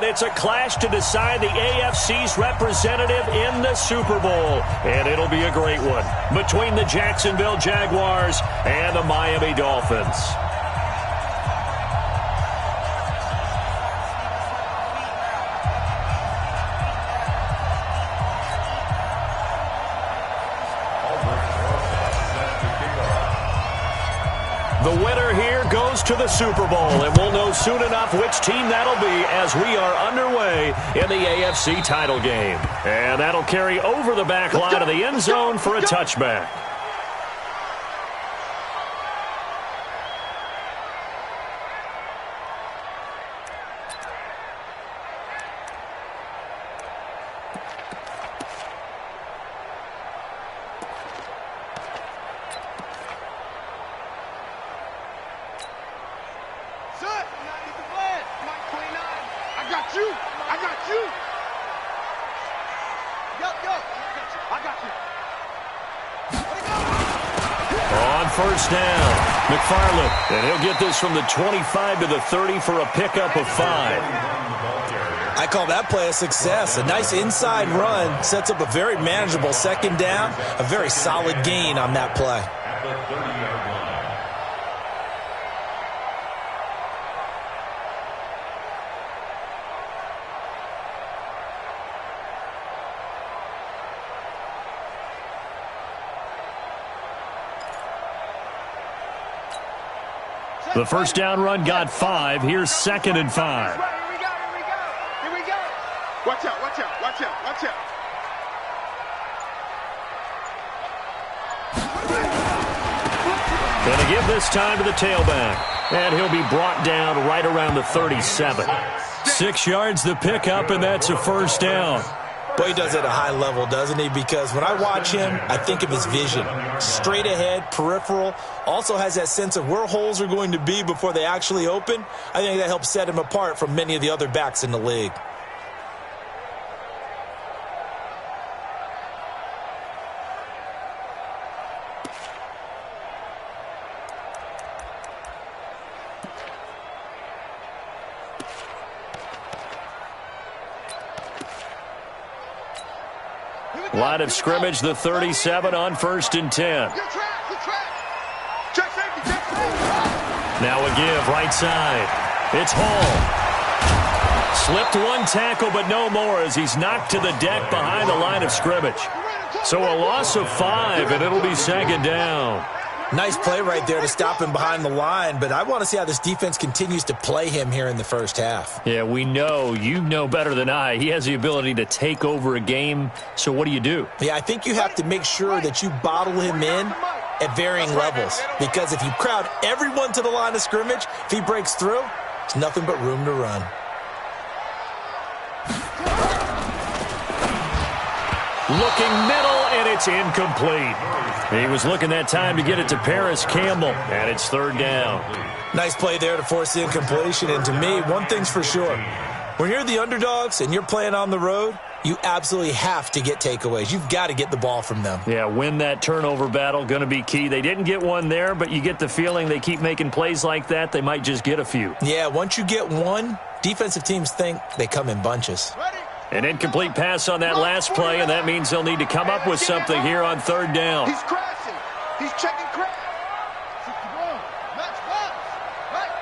it's a clash to decide the AFC's representative in the Super Bowl. And it'll be a great one between the Jacksonville Jaguars and the Miami Dolphins. The winner here goes to the Super Bowl, and we'll know soon enough which team that'll be as we are underway in the AFC title game. And that'll carry over the back line of the end zone for a touchback. First down, McFarland, and he'll get this from the 25 to the 30 for a pickup of 5. I call that play a success. A nice inside run sets up a very manageable second down, a very solid gain on that play. The first down run got 5. Here's 2nd and 5. Here we go. Watch out. Going to give this time to the tailback. And he'll be brought down right around the 37. 6 yards the pickup, and that's a first down. Boy, he does it at a high level, doesn't he? Because when I watch him, I think of his vision. Straight ahead, peripheral. Also has that sense of where holes are going to be before they actually open. I think that helps set him apart from many of the other backs in the league. Line of scrimmage, the 37 on 1st and 10. Now a give, right side. It's Hall. Slipped one tackle, but no more as he's knocked to the deck behind the line of scrimmage. So a loss of 5, and it'll be 2nd down. Nice play right there to stop him behind the line, but I want to see how this defense continues to play him here in the first half. Yeah, we know. You know better than I. He has the ability to take over a game, so what do you do? Yeah, I think you have to make sure that you bottle him in at varying levels, because if you crowd everyone to the line of scrimmage, if he breaks through, it's nothing but room to run. Looking middle, and it's incomplete. He was looking that time to get it to Paris Campbell, and it's 3rd down. Nice play there to force the incompletion, and to me, one thing's for sure. When you're the underdogs and you're playing on the road, you absolutely have to get takeaways. You've got to get the ball from them. Yeah, win that turnover battle, going to be key. They didn't get one there, but you get the feeling they keep making plays like that, they might just get a few. Yeah, once you get one, defensive teams think they come in bunches. An incomplete pass on that last play, and that means they'll need to come up with something here on 3rd down. He's crashing. He's checking crash. 61. Match pass. Right.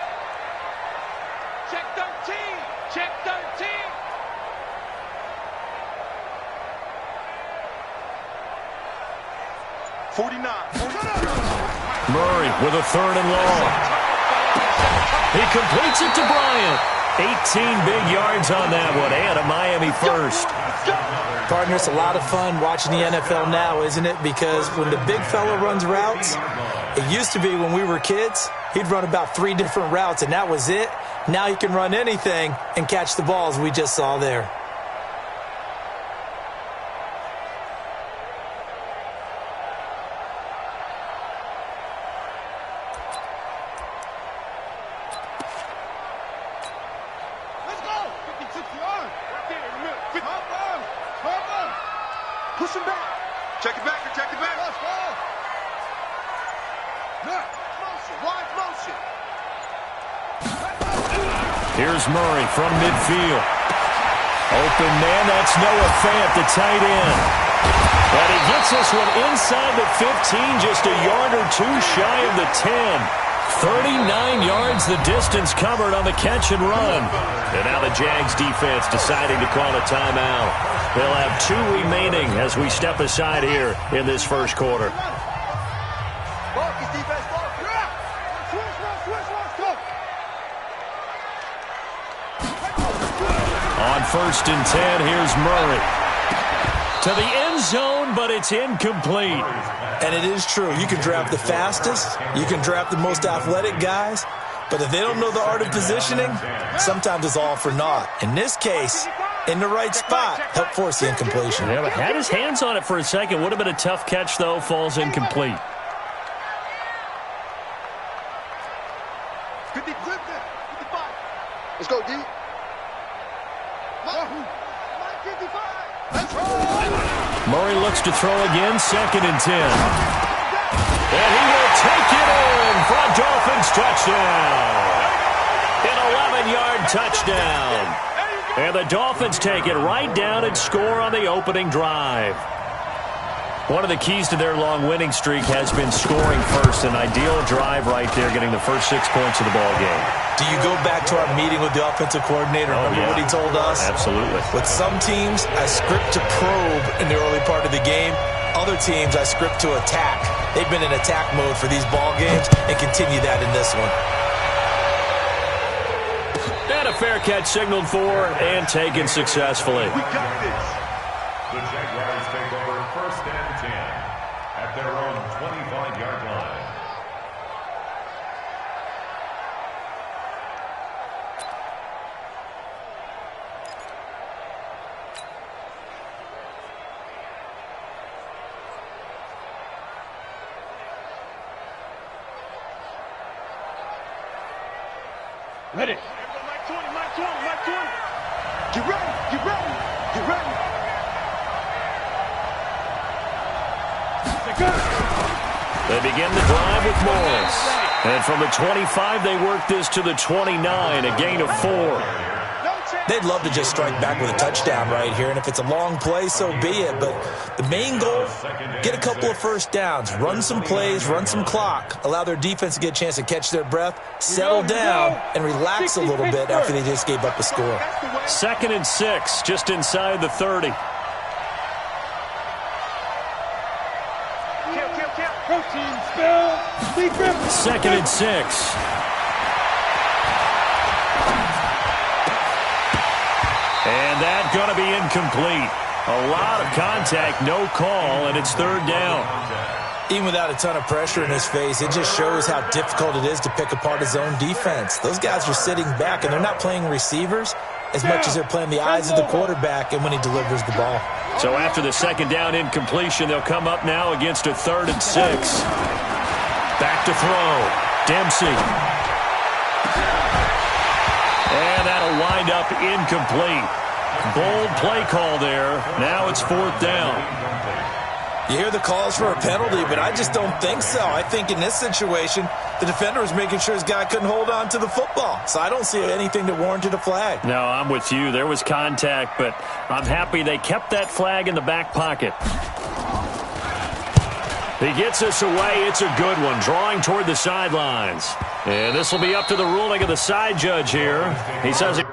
Check 13. Check 13. Murray with a 3rd and long. He completes it to Bryant. 18 big yards on that one, and a Miami first. Partner, it's a lot of fun watching the NFL now, isn't it? Because when the big fella runs routes, it used to be when we were kids, he'd run about 3 different routes, and that was it. Now he can run anything and catch the balls we just saw there. Push him back. Check it back. Here's Murray from midfield. Open man, that's Noah Fant, the tight end. And he gets this one inside the 15, just a yard or two shy of the 10. 39 yards the distance covered on the catch and run. And now the Jags defense deciding to call a timeout. They'll have 2 remaining as we step aside here in this first quarter. On 1st and 10, here's Murray. To the end zone, but it's incomplete. And it is true. You can draft the fastest. You can draft the most athletic guys. But if they don't know the art of positioning, sometimes it's all for naught. In this case, in the right spot, helped force the incompletion. Yeah, but had his hands on it for a second. Would have been a tough catch, though. Falls incomplete. 50, 55. Let's go, D. 55. Let's roll. Murray looks to throw again, 2nd and 10. And he will take it in for a Dolphins touchdown. An 11-yard touchdown. And the Dolphins take it right down and score on the opening drive. One of the keys to their long winning streak has been scoring first. An ideal drive right there, getting the first 6 points of the ball game. Do you go back to our meeting with the offensive coordinator? Remember what he told us? Absolutely. With some teams, I script to probe in the early part of the game. Other teams, I script to attack. They've been in attack mode for these ball games and continue that in this one. And a fair catch signaled for and taken successfully. We got this. The Jaguars take over 1st and 10 at their own 25-yard line. Ready. Mike 20, Mike 20, Mike 20. Get ready, get ready, get ready. They begin the drive with Morris. And from the 25, they work this to the 29, a gain of 4. They'd love to just strike back with a touchdown right here, and if it's a long play, so be it. But the main goal, get a couple of first downs, run some plays, run some clock, allow their defense to get a chance to catch their breath, settle down, and relax a little bit after they just gave up a score. 2nd and 6, just inside the 30. Protein spill. 2nd and 6. And that's going to be incomplete. A lot of contact, no call, and it's 3rd down. Even without a ton of pressure in his face, it just shows how difficult it is to pick apart his own defense. Those guys are sitting back, and they're not playing receivers as much as they're playing the eyes of the quarterback and when he delivers the ball. So after the 2nd down incompletion, they'll come up now against a 3rd and 6. Back to throw. Dempsey. And that'll wind up incomplete. Bold play call there. Now it's 4th down. You hear the calls for a penalty, but I just don't think so. I think in this situation, the defender was making sure his guy couldn't hold on to the football. So I don't see anything that warranted a flag. No, I'm with you. There was contact, but I'm happy they kept that flag in the back pocket. He gets us away. It's a good one, drawing toward the sidelines. And this will be up to the ruling of the side judge here. He says it.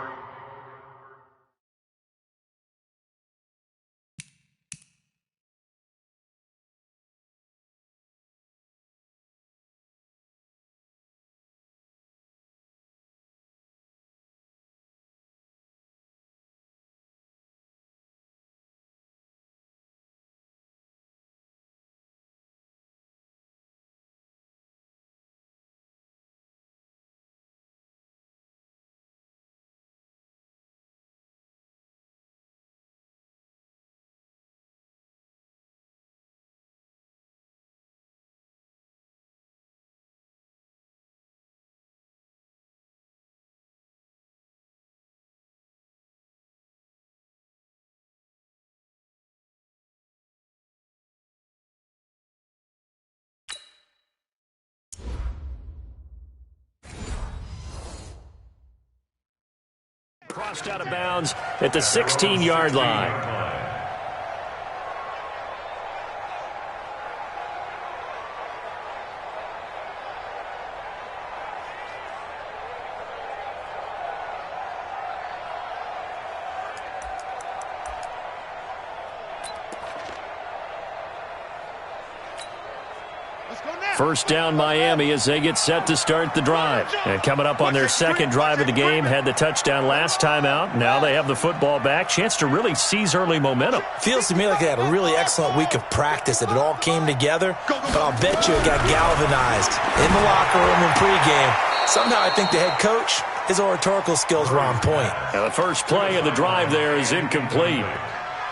Crossed out of bounds at the 16-yard line. First down Miami as they get set to start the drive. And coming up on their second drive of the game, had the touchdown last time out. Now they have the football back. Chance to really seize early momentum. Feels to me like they had a really excellent week of practice, that it all came together. But I'll bet you it got galvanized in the locker room in pregame. Somehow I think the head coach, his oratorical skills were on point. Now the first play of the drive there is incomplete.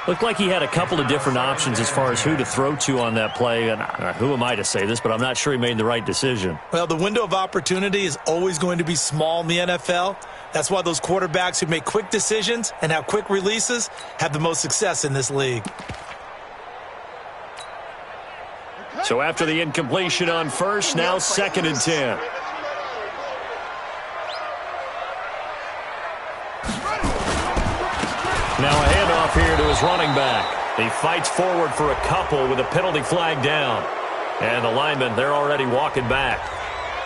Looked like he had a couple of different options as far as who to throw to on that play. And who am I to say this, but I'm not sure he made the right decision. Well, the window of opportunity is always going to be small in the NFL. That's why those quarterbacks who make quick decisions and have quick releases have the most success in this league. So after the incompletion on first, now 2nd and 10. Now a handoff here to his running back. He fights forward for a couple with a penalty flag down. And the linemen, they're already walking back.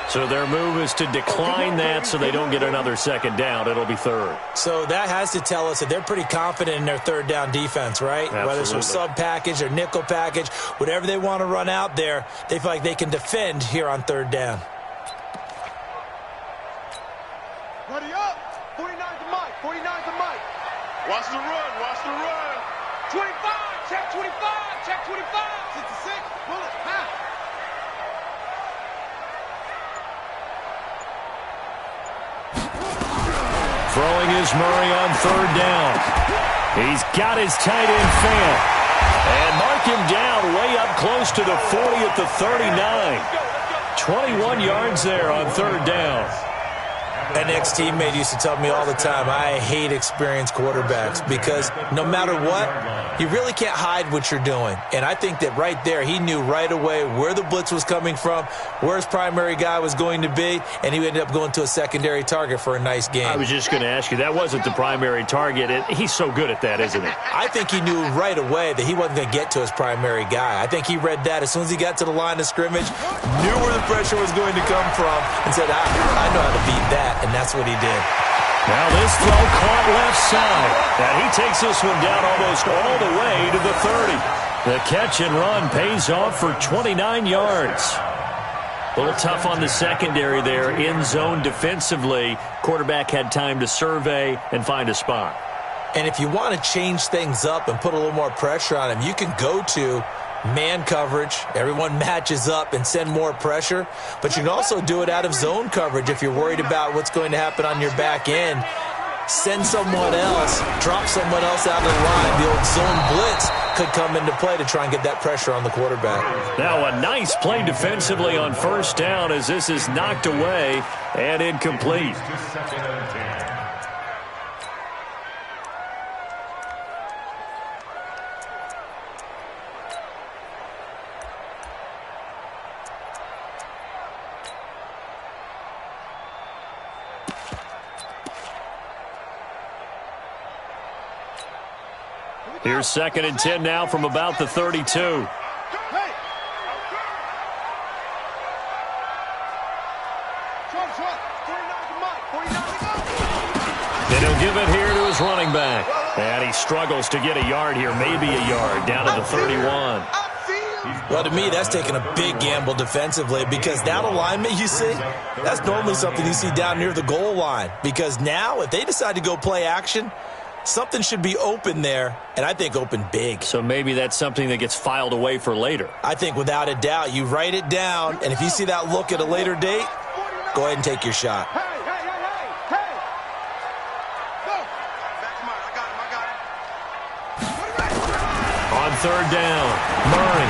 So their move is to decline that so they don't get another second down. It'll be third. So that has to tell us that they're pretty confident in their third down defense, right? Absolutely. Whether it's a sub package or nickel package, whatever they want to run out there, they feel like they can defend here on third down. Ready up. 49's the mic. 49's the mic. Watch the run. Watch the run. 25. Check 25. Check 25. 66. Bullet. Half. Throwing is Murray on third down. He's got his tight end Fant. And mark him down way up close to the 40 at the 39. 21 yards there on third down. An ex-teammate used to tell me all the time, I hate experienced quarterbacks because no matter what, you really can't hide what you're doing. And I think that right there, he knew right away where the blitz was coming from, where his primary guy was going to be, and he ended up going to a secondary target for a nice game. I was just going to ask you, that wasn't the primary target. He's so good at that, isn't he? I think he knew right away that he wasn't going to get to his primary guy. I think he read that as soon as he got to the line of scrimmage, knew where the pressure was going to come from, and said, I know how to beat that. And that's what he did. Now this throw caught left side. And he takes this one down almost all the way to the 30. The catch and run pays off for 29 yards. A little tough on the secondary there. In zone defensively. Quarterback had time to survey and find a spot. And if you want to change things up and put a little more pressure on him, you can go to man coverage. Everyone matches up and send more pressure. But you can also do it out of zone coverage if you're worried about what's going to happen on your back end. Send someone else, drop someone else out of the line. The old zone blitz could come into play to try and get that pressure on the quarterback. Now a nice play defensively on first down as this is knocked away and incomplete. Here's 2nd and 10 now from about the 32. Hey. And he'll give it here to his running back. And he struggles to get a yard here, maybe a yard, down to the 31. Well, to me, that's taking a big gamble defensively because that alignment you see, that's normally something you see down near the goal line. Because now, if they decide to go play action, something should be open there, and I think open big. So maybe that's something that gets filed away for later. I think without a doubt, you write it down, and if you see that look at a later date, go ahead and take your shot. Hey. Go. Back to mine. I got him. On third down, Murray.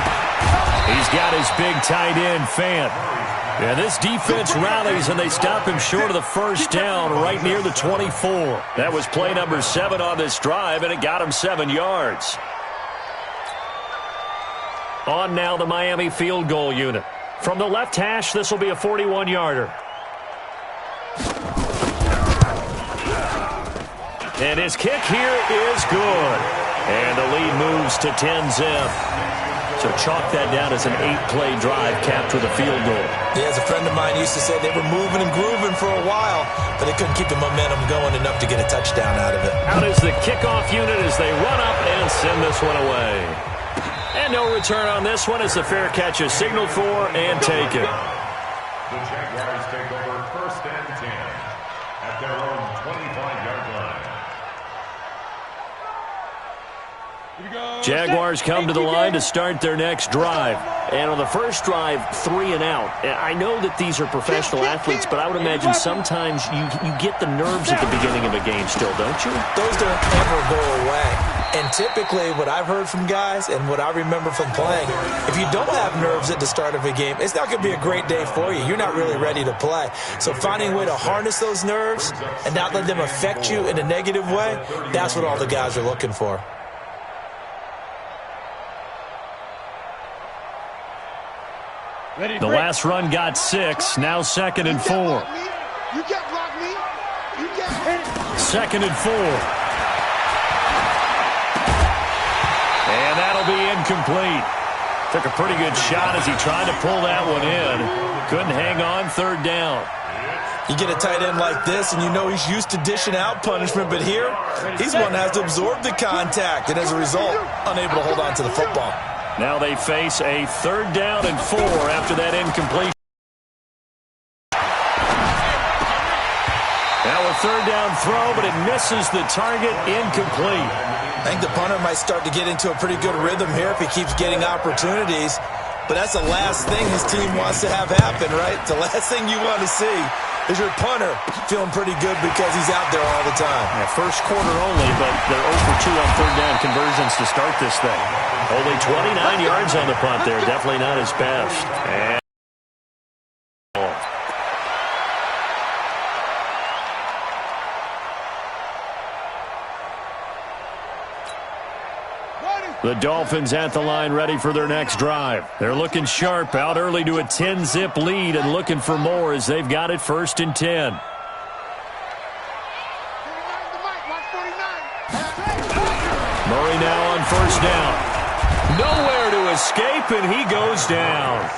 He's got his big tight end, Fant. And this defense rallies, and they stop him short of the first down right near the 24. That was play number 7 on this drive, and it got him 7 yards. On now the Miami field goal unit. From the left hash, this will be a 41-yarder. And his kick here is good. And the lead moves to 10-zip. So chalk that down as an 8-play drive capped with a field goal. Yeah, as a friend of mine used to say, they were moving and grooving for a while, but they couldn't keep the momentum going enough to get a touchdown out of it. Out is the kickoff unit as they run up and send this one away. And no return on this one as the fair catch is signaled for and taken. The Jaguars take over 1st and 10 at their own 25-yard line. Jaguars come to the line to start their next drive. And on the first drive, 3 and out. I know that these are professional athletes, but I would imagine sometimes you get the nerves at the beginning of a game still, don't you? Those don't ever go away. And typically what I've heard from guys and what I remember from playing, if you don't have nerves at the start of a game, it's not going to be a great day for you. You're not really ready to play. So finding a way to harness those nerves and not let them affect you in a negative way, that's what all the guys are looking for. The last run got 6. Now 2nd and 4. You can't block me. You can't. 2nd and 4. And that'll be incomplete. Took a pretty good shot as he tried to pull that one in. Couldn't hang on 3rd down. You get a tight end like this, and you know he's used to dishing out punishment, but here, he's one that has to absorb the contact, and as a result, unable to hold on to the football. Now they face a 3rd down and 4 after that incompletion. Now a 3rd down throw, but it misses the target, incomplete. I think the punter might start to get into a pretty good rhythm here if he keeps getting opportunities. But that's the last thing his team wants to have happen, right? The last thing you want to see is your punter feeling pretty good because he's out there all the time. Yeah, first quarter only, but they're 0 for 2 on 3rd down conversions to start this thing. Only 29 yards on the punt there. Definitely not his best. And the Dolphins at the line ready for their next drive. They're looking sharp, out early to a 10-zip lead and looking for more as they've got it 1st and 10. Murray now on 1st down. Nowhere to escape, and he goes down.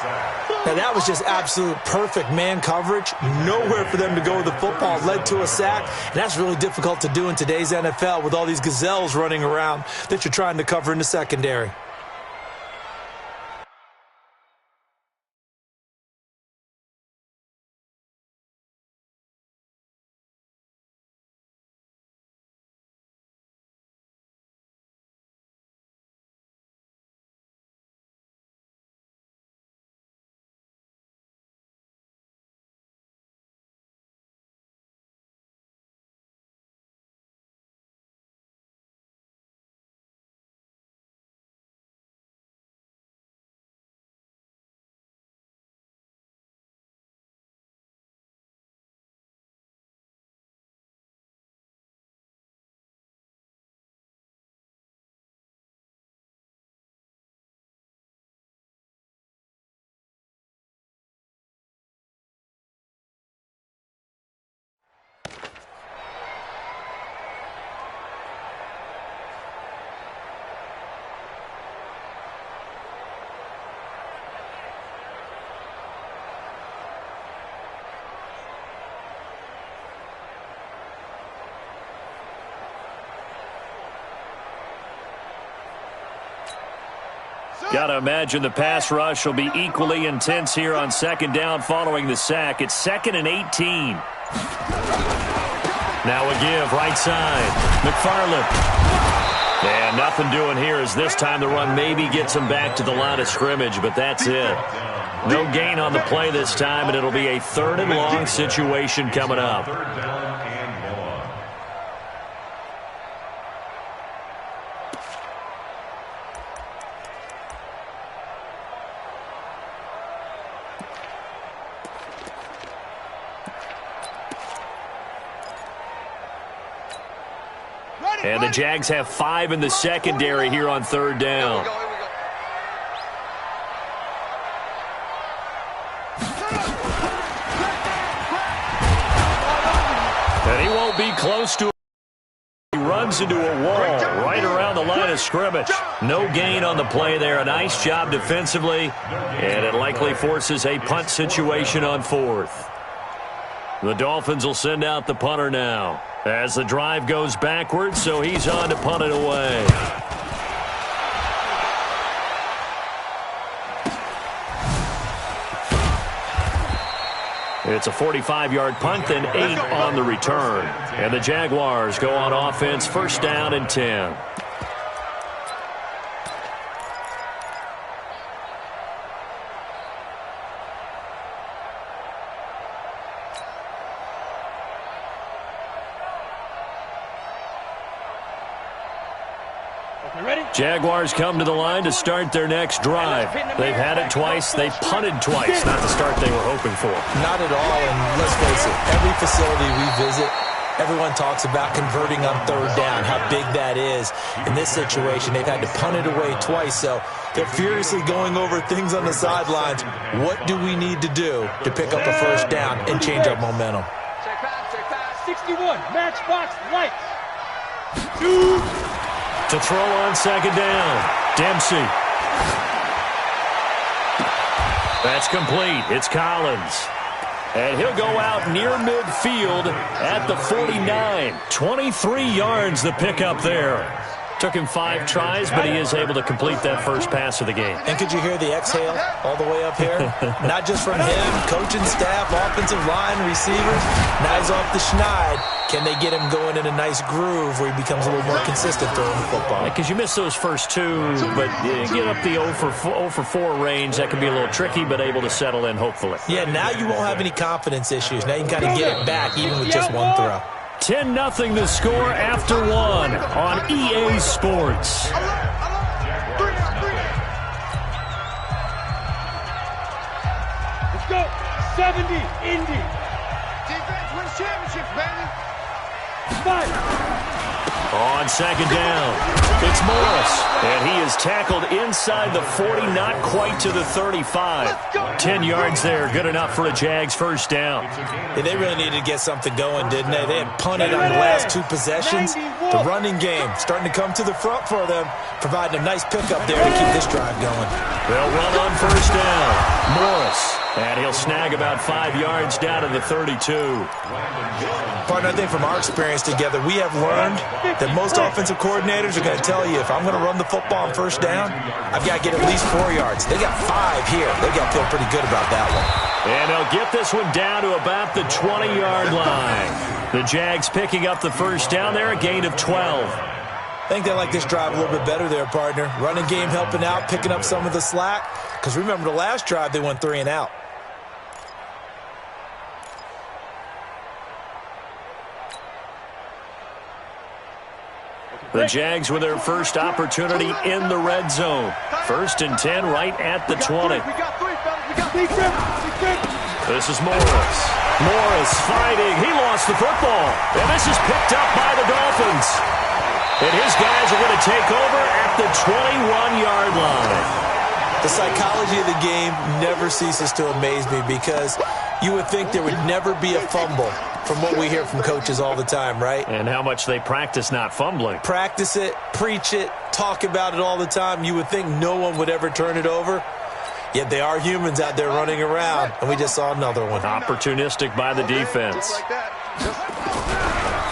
Now, that was just absolute perfect man coverage. Nowhere for them to go with the football. Led to a sack, and that's really difficult to do in today's NFL with all these gazelles running around that you're trying to cover in the secondary. Got to imagine the pass rush will be equally intense here on 2nd down following the sack. It's 2nd and 18. Now a give, right side. McFarland. And nothing doing here as this time the run maybe gets him back to the line of scrimmage, but that's it. No gain on the play this time, and it'll be a 3rd and long situation coming up. 3rd down and long. And the Jags have 5 in the secondary here on 3rd down. And he won't be close to runs into a wall right around the line of scrimmage. No gain on the play there. A nice job defensively, and it likely forces a punt situation on 4th. The Dolphins will send out the punter now as the drive goes backwards, so he's on to punt it away. It's a 45-yard punt and 8 on the return. And the Jaguars go on offense, first down and 10. Jaguars come to the line to start their next drive. They've had it twice. They've punted twice. Not the start they were hoping for. Not at all, and let's face it, every facility we visit, everyone talks about converting on third down, how big that is. In this situation, they've had to punt it away twice, so they're furiously going over things on the sidelines. What do we need to do to pick up a first down and change our momentum? Check pass. 61, matchbox, lights. To throw on second down, Dempsey. That's complete. It's Collins. And he'll go out near midfield at the 49. 23 yards the pickup there. Took him 5 tries, but he is able to complete that first pass of the game. And could you hear the exhale all the way up here? Not just from him, coaching staff, offensive line, receivers. Now he's off the schneid. Can they get him going in a nice groove where he becomes a little more consistent throwing the football? Because you miss those first 2, but you get up the 0 for 4 range. That can be a little tricky, but able to settle in, hopefully. Yeah, now you won't have any confidence issues. Now you can kind of get it back even with just one throw. 10-0 the score after 1 on EA Sports. Let's go. 70, Indy. Defense wins championships, baby. 5. On second down, it's Morris, and he is tackled inside the 40, not quite to the 35. 10 yards there, good enough for a Jags first down. Yeah, they really needed to get something going, didn't they? They had punted on the last 2 possessions. The running game starting to come to the front for them, providing a nice pickup there to keep this drive going. They'll run on first down. Morris, and he'll snag about 5 yards down to the 32. Partner, I think from our experience together, we have learned that most offensive coordinators are going to tell you, if I'm going to run the football on first down, I've got to get at least 4 yards. They got 5 here. They got to feel pretty good about that one. And they'll get this one down to about the 20-yard line. The Jags picking up the first down there, a gain of 12. I think they like this drive a little bit better there, partner. Running game helping out, picking up some of the slack. Because remember, the last drive, they went 3 and out. The Jags with their first opportunity in the red zone. First and 10 right at the 20. This is Morris. Morris fighting. He lost the football. And this is picked up by the Dolphins. And his guys are going to take over at the 21-yard line. The psychology of the game never ceases to amaze me because you would think there would never be a fumble from what we hear from coaches all the time, right? And how much they practice not fumbling. Practice it, preach it, talk about it all the time. You would think no one would ever turn it over. Yet they are humans out there running around, and we just saw another one. Opportunistic by the defense.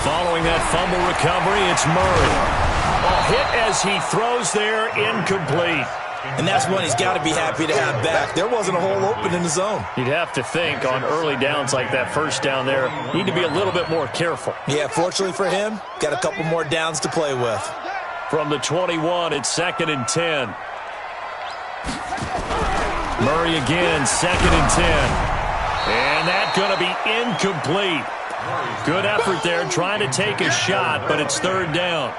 Following that fumble recovery, it's Murray. A hit as he throws there, incomplete. And that's one he's got to be happy to have back. There wasn't a hole open in the zone. You'd have to think on early downs like that first down there, need to be a little bit more careful. Yeah, fortunately for him, got a couple more downs to play with. From the 21, it's 2nd and 10. Murray again, 2nd and 10. And that's going to be incomplete. Good effort there, trying to take a shot, but it's 3rd down.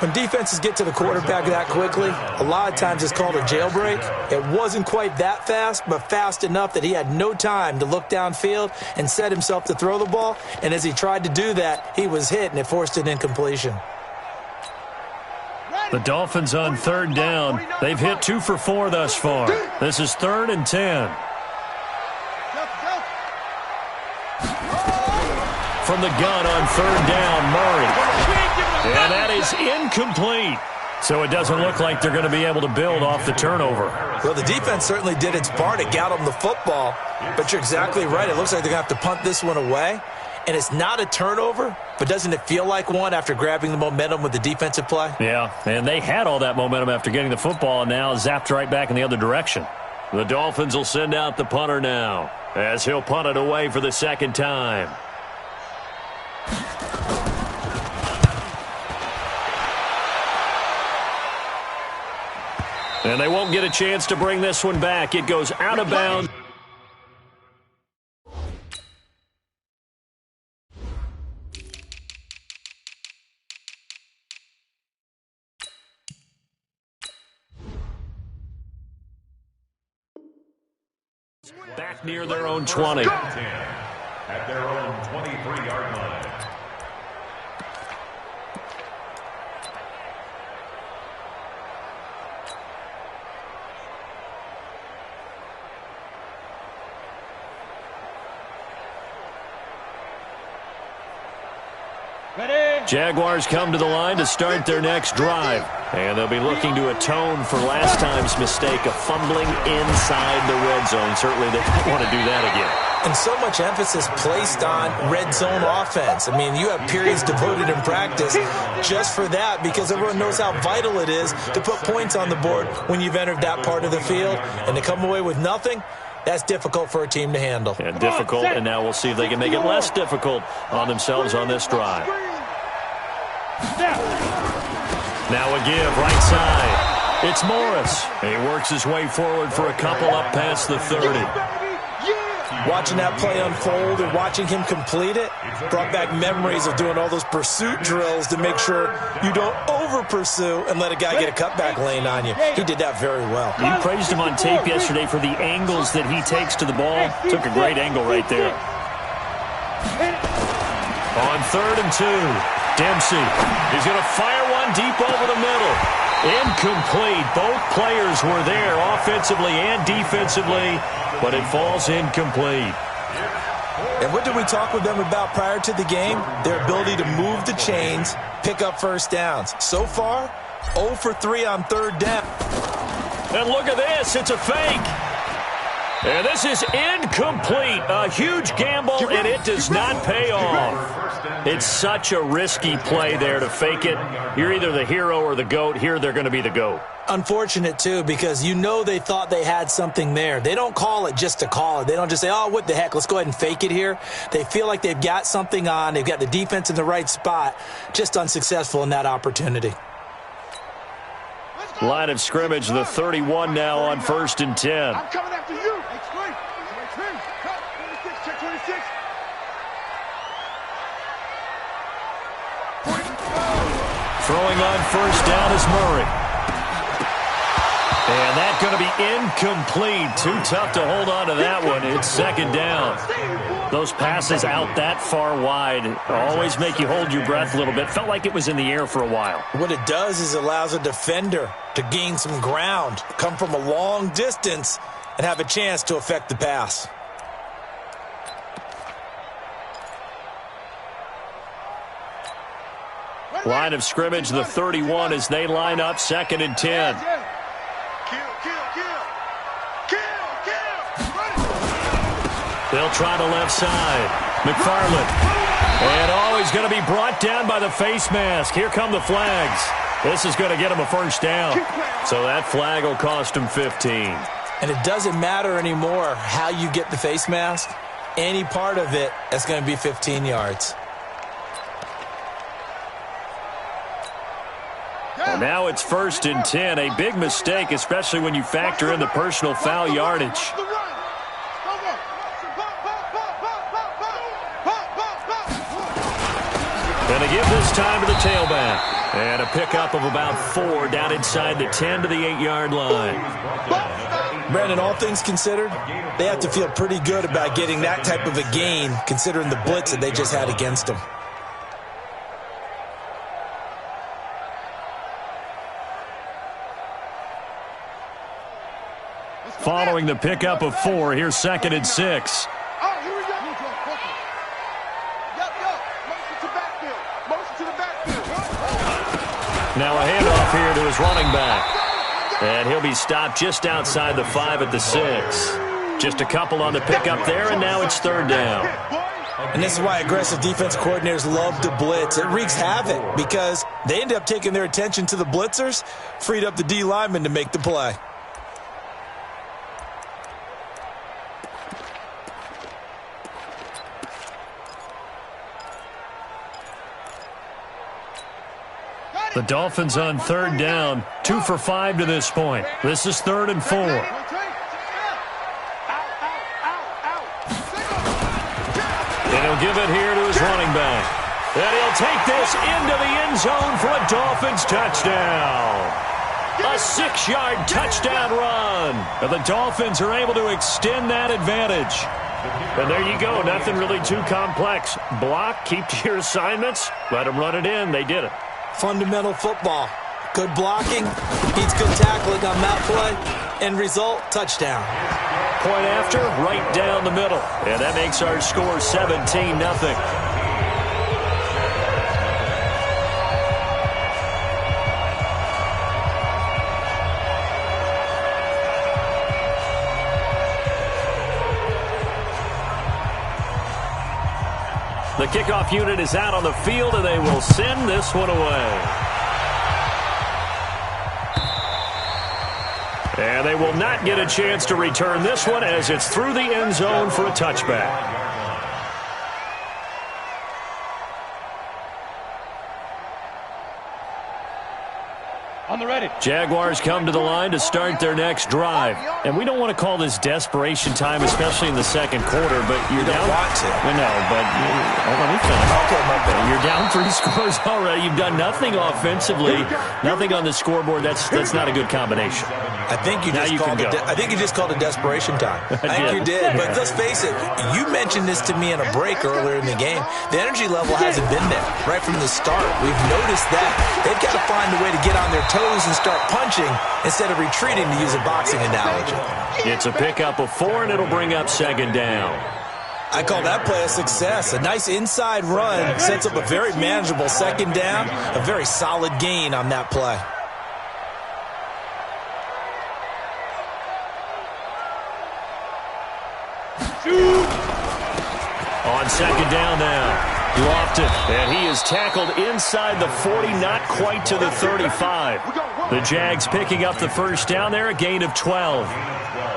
When defenses get to the quarterback that quickly, a lot of times it's called a jailbreak. It wasn't quite that fast, but fast enough that he had no time to look downfield and set himself to throw the ball. And as he tried to do that, he was hit, and it forced an incompletion. The Dolphins on 3rd down. They've hit 2 for 4 thus far. This is 3rd and 10. From the gun on 3rd down, Murray. And that is incomplete. So it doesn't look like they're going to be able to build off the turnover. Well, the defense certainly did its part to get them the football. But you're exactly right. It looks like they're going to have to punt this one away. And it's not a turnover, but doesn't it feel like one after grabbing the momentum with the defensive play? Yeah, and they had all that momentum after getting the football and now zapped right back in the other direction. The Dolphins will send out the punter now as he'll punt it away for the second time. And they won't get a chance to bring this one back. It goes out of bounds. Back near their own 20. At their own 23-yard line. Jaguars come to the line to start their next drive. And they'll be looking to atone for last time's mistake of fumbling inside the red zone. Certainly they don't want to do that again. And so much emphasis placed on red zone offense. I mean, you have periods devoted in practice just for that because everyone knows how vital it is to put points on the board when you've entered that part of the field. And to come away with nothing, that's difficult for a team to handle. And difficult, and now we'll see if they can make it less difficult on themselves on this drive. Now a give, right side. It's Morris. He works his way forward for a couple up past the 30. Watching that play unfold and watching him complete it brought back memories of doing all those pursuit drills to make sure you don't over-pursue and let a guy get a cutback lane on you. He did that very well. You praised him on tape yesterday for the angles that he takes to the ball. Took a great angle right there. On 3rd and 2, Dempsey. He's going to fire one deep over the middle. Incomplete. Both players were there offensively and defensively, but it falls incomplete. And what did we talk with them about prior to the game? Their ability to move the chains, pick up first downs. So far, 0 for 3 on 3rd down. And look at this. It's a fake. And this is incomplete. A huge gamble, and it does not pay off. It's such a risky play there to fake it. You're either the hero or the GOAT. Here they're going to be the GOAT. Unfortunate, too, because you know they thought they had something there. They don't call it just to call it. They don't just say, oh, what the heck, let's go ahead and fake it here. They feel like they've got something on. They've got the defense in the right spot. Just unsuccessful in that opportunity. Line of scrimmage, the 31 now on 1st and 10. I'm coming after you. Explain. Cut. 26. Check 26. Throwing on 1st down is Murray. And that's going to be incomplete. Too tough to hold on to that one. It's 2nd down. Those passes out that far wide always make you hold your breath a little bit. Felt like it was in the air for a while. What it does is it allows a defender to gain some ground, come from a long distance, and have a chance to affect the pass. Line of scrimmage, the 31 as they line up 2nd and 10. They'll try the left side. McFarland. And he's going to be brought down by the face mask. Here come the flags. This is going to get him a 1st down. So that flag will cost him 15. And it doesn't matter anymore how you get the face mask. Any part of it, that's going to be 15 yards. And now it's 1st and 10. A big mistake, especially when you factor in the personal foul yardage. And a give this time to the tailback. And a pickup of about 4 down inside the 10 to the 8-yard line. Brandon, all things considered, they have to feel pretty good about getting that type of a gain, considering the blitz that they just had against them. Following the pickup of 4, here's 2nd and 6. Now a handoff here to his running back. And he'll be stopped just outside the 5 at the 6. Just a couple on the pickup there, and now it's 3rd down. And this is why aggressive defense coordinators love to blitz. It wreaks havoc because they end up taking their attention to the blitzers, freed up the D lineman to make the play. The Dolphins on 3rd down, 2 for 5 to this point. This is 3rd and 4. And he'll give it here to his running back. And he'll take this into the end zone for a Dolphins touchdown. A 6-yard touchdown run. And the Dolphins are able to extend that advantage. And there you go. Nothing really too complex. Block, keep to your assignments, let them run it in. They did it. Fundamental football. Good blocking, beats good tackling on that play. End result, touchdown. Point after, right down the middle. And that makes our score 17-0. The kickoff unit is out on the field, and they will send this one away. And they will not get a chance to return this one as it's through the end zone for a touchback. On the ready. Jaguars come to the line to start their next drive. And we don't want to call this desperation time, especially in the second quarter, but you're down. Want to. No, but let me finish. Okay, my bad. You're down 3 scores already. You've done nothing offensively, nothing on the scoreboard. That's not a good combination. I think you just called it desperation time. I think you did. But let's face it, you mentioned this to me in a break earlier in the game. The energy level hasn't been there right from the start. We've noticed that. They've got to find a way to get on their toes and start punching instead of retreating, to use a boxing analogy. It's a pickup of 4, and it'll bring up 2nd down. I call that play a success. A nice inside run sets up a very manageable 2nd down, a very solid gain on that play. On 2nd down now. Lofton, and he is tackled inside the 40, not quite to the 35. The Jags picking up the 1st down there, a gain of 12.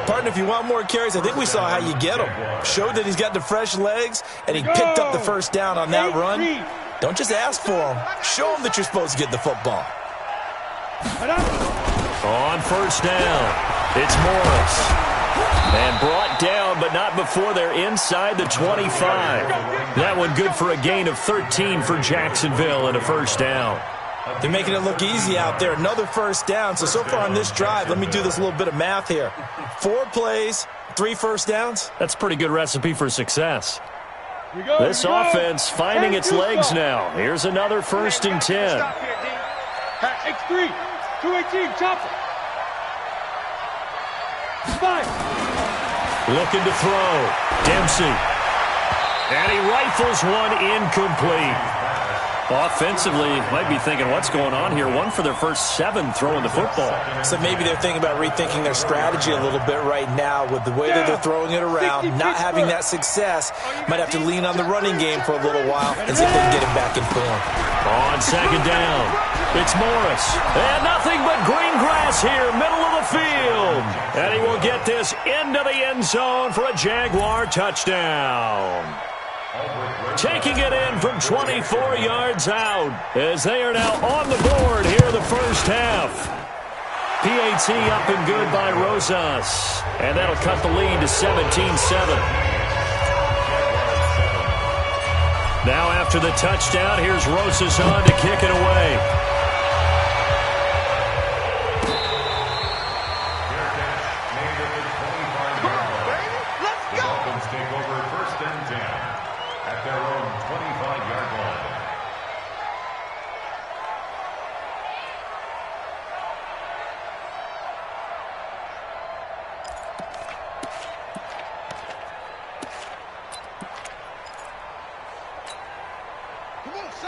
Partner, if you want more carries, I think we saw how you get him. Showed that he's got the fresh legs, and he picked up the 1st down on that run. Don't just ask for him. Show him that you're supposed to get the football. On 1st down, it's Morris. And brought down, but not before they're inside the 25. That one good for a gain of 13 for Jacksonville and a 1st down. They're making it look easy out there. Another 1st down. So far on this drive, let me do this little bit of math here. 4 plays, 3 1st downs. That's a pretty good recipe for success. This offense finding its legs now. Here's another 1st and 10. X3, 218, chopper. 5. Looking to throw. Dempsey. And he rifles one incomplete. Offensively, might be thinking, what's going on here? 1 for their first 7 throwing the football. So maybe they're thinking about rethinking their strategy a little bit right now with the way that they're throwing it around, not having that success. Might have to lean on the running game for a little while and see if they can get it back in form. On 2nd down, it's Morris. And nothing but green grass here, middle of the field. And he will get this into the end zone for a Jaguar touchdown. Taking it in from 24 yards out as they are now on the board here in the 1st half. PAT up and good by Rosas. And that'll cut the lead to 17-7. Now after the touchdown, here's Rosas on to kick it away.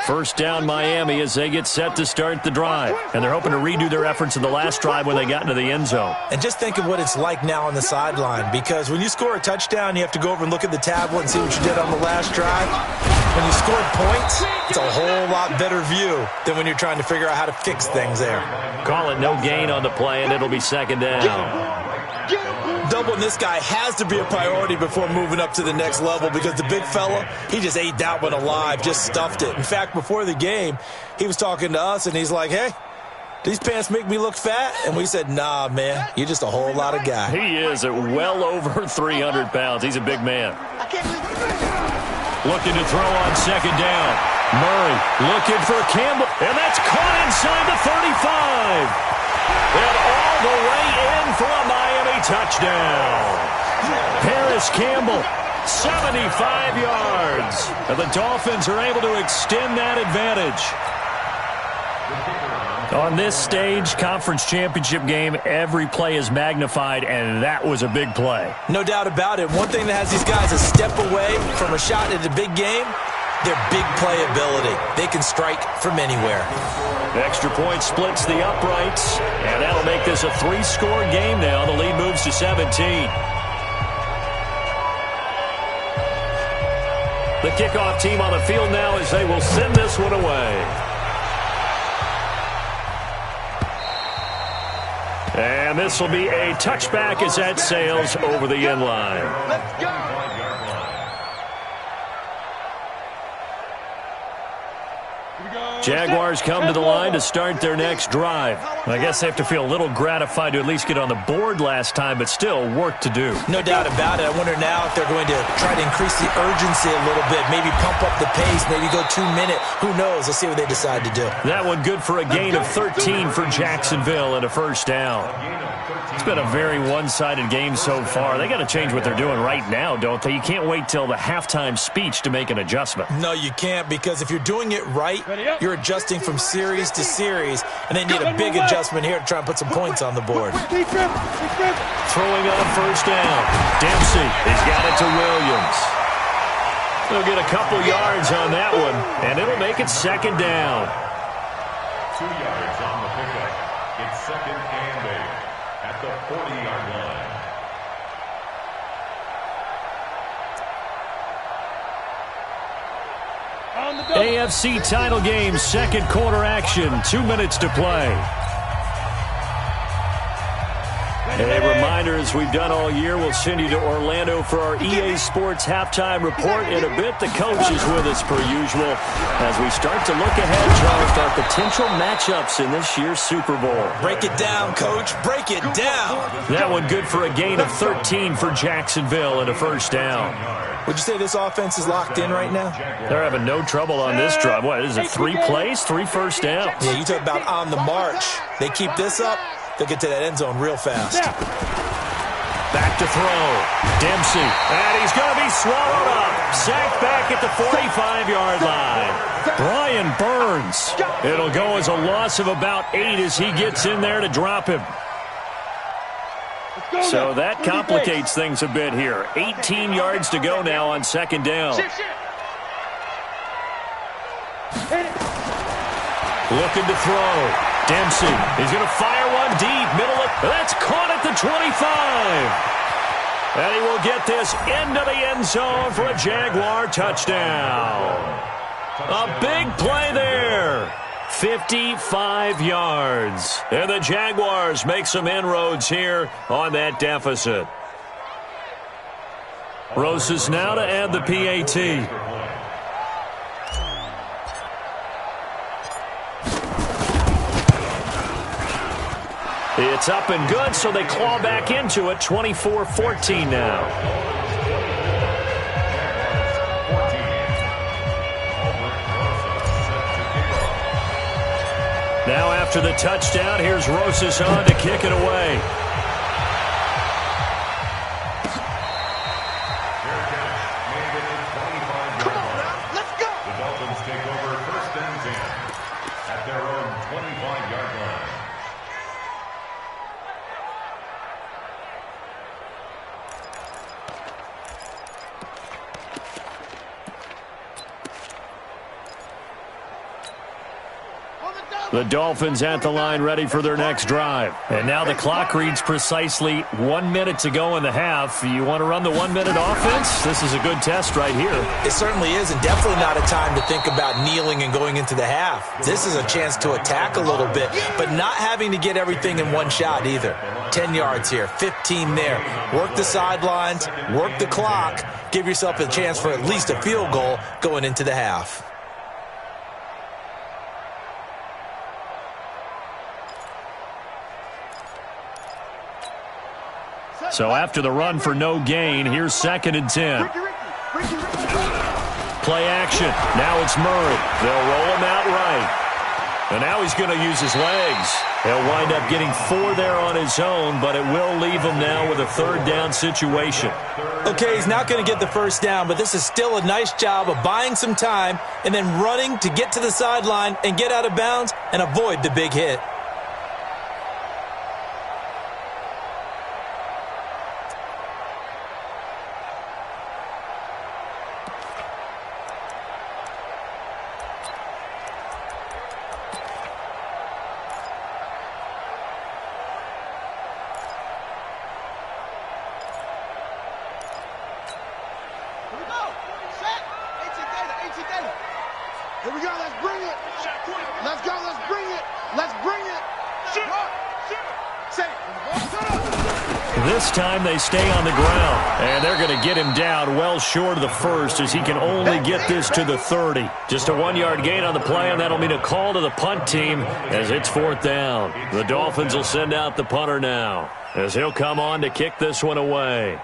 First down Miami as they get set to start the drive. And they're hoping to redo their efforts in the last drive when they got into the end zone. And just think of what it's like now on the sideline, because when you score a touchdown, you have to go over and look at the tablet and see what you did on the last drive. When you scored points, it's a whole lot better view than when you're trying to figure out how to fix things there. Call it no gain on the play, and it'll be second down. Doubling this guy has to be a priority before moving up to the next level, because the big fella, he just ate that one alive, just stuffed it. In fact, before the game, he was talking to us, and he's like, hey, these pants make me look fat? And we said, nah, man, you're just a whole lot of guy. He is at well over 300 pounds. He's a big man. Looking to throw on second down. Murray looking for Campbell, and that's caught inside the 35. And all the way in for a Miami touchdown. Paris Campbell, 75 yards. And the Dolphins are able to extend that advantage. On this stage, conference championship game, every play is magnified, and that was a big play. No doubt about it. One thing that has these guys a step away from a shot at a big game, their big playability. They can strike from anywhere. Extra point splits the uprights, and that'll make this a 3-score game now. The lead moves to 17. The kickoff team on the field now as they will send this one away. And this will be a touchback as that sails over the end line. Let's go. Jaguars come to the line to start their next drive. I guess they have to feel a little gratified to at least get on the board last time, but still work to do. No doubt about it. I wonder now if they're going to try to increase the urgency a little bit, maybe pump up the pace, maybe go 2 minute. Who knows? Let's see what they decide to do. That one good for a gain of 13 for Jacksonville and a first down. It's been a very one-sided game so far. They got to change what they're doing right now, don't they? You can't wait till the halftime speech to make an adjustment. No, you can't, because if you're doing it right, you're adjusting from series to series, and they need a big adjustment here to try and put some points on the board. Throwing on first down. Dempsey has got it to Williams. They'll get a couple yards on that one, and it'll make it second down. 2 yards on the pickup. It's second and 8 at the 40-yard line. AFC title game, second quarter action, 2 minutes to play. A reminder, as we've done all year, we'll send you to Orlando for our EA Sports halftime report in a bit. The coach is with us per usual as we start to look ahead, Charles, to our potential matchups in this year's Super Bowl. Break it down, Coach. Break it down. That one good for a gain of 13 for Jacksonville and a first down. Would you say this offense is locked in right now? They're having no trouble on this drive. What, is it 3 plays, 3 first downs? Yeah, you talk about on the march. They keep this up, they'll get to that end zone real fast. Back to throw. Dempsey. And he's going to be swallowed up. Sacked back at the 45-yard line. Brian Burns. It'll go as a loss of about 8 as he gets in there to drop him. So that complicates things a bit here. 18 yards to go now on second down. Looking to throw. Dempsey. He's going to fire one deep. Middle of. That's caught at the 25. And he will get this into the end zone for a Jaguar touchdown. A big play there. 55 yards. And the Jaguars make some inroads here on that deficit. Rosas now to add the PAT. It's up and good, so they claw back into it. 24-14 now. Now after the touchdown, here's Rosas on to kick it away. Come on now, let's go. The Dolphins take over first and 10 at their own 25-yard line. The Dolphins at the line ready for their next drive. And now the clock reads precisely 1 minute to go in the half. You want to run the 1 minute offense? This is a good test right here. It certainly is, and definitely not a time to think about kneeling and going into the half. This is a chance to attack a little bit, but not having to get everything in one shot either. 10 yards here, 15 there. Work the sidelines, work the clock. Give yourself a chance for at least a field goal going into the half. So after the run for no gain, here's 2nd and 10. Play action. Now it's Murray. They'll roll him out right. And now he's going to use his legs. He'll wind up getting 4 there on his own, but it will leave him now with a 3rd down situation. Okay, he's not going to get the 1st down, but this is still a nice job of buying some time and then running to get to the sideline and get out of bounds and avoid the big hit. Here we go, let's bring it. Let's go, let's bring it. Let's bring it. This time they stay on the ground, and they're going to get him down well short of the 1st as he can only get this to the 30. Just a 1-yard gain on the play, and that'll mean a call to the punt team as it's 4th down. The Dolphins will send out the punter now as he'll come on to kick this one away.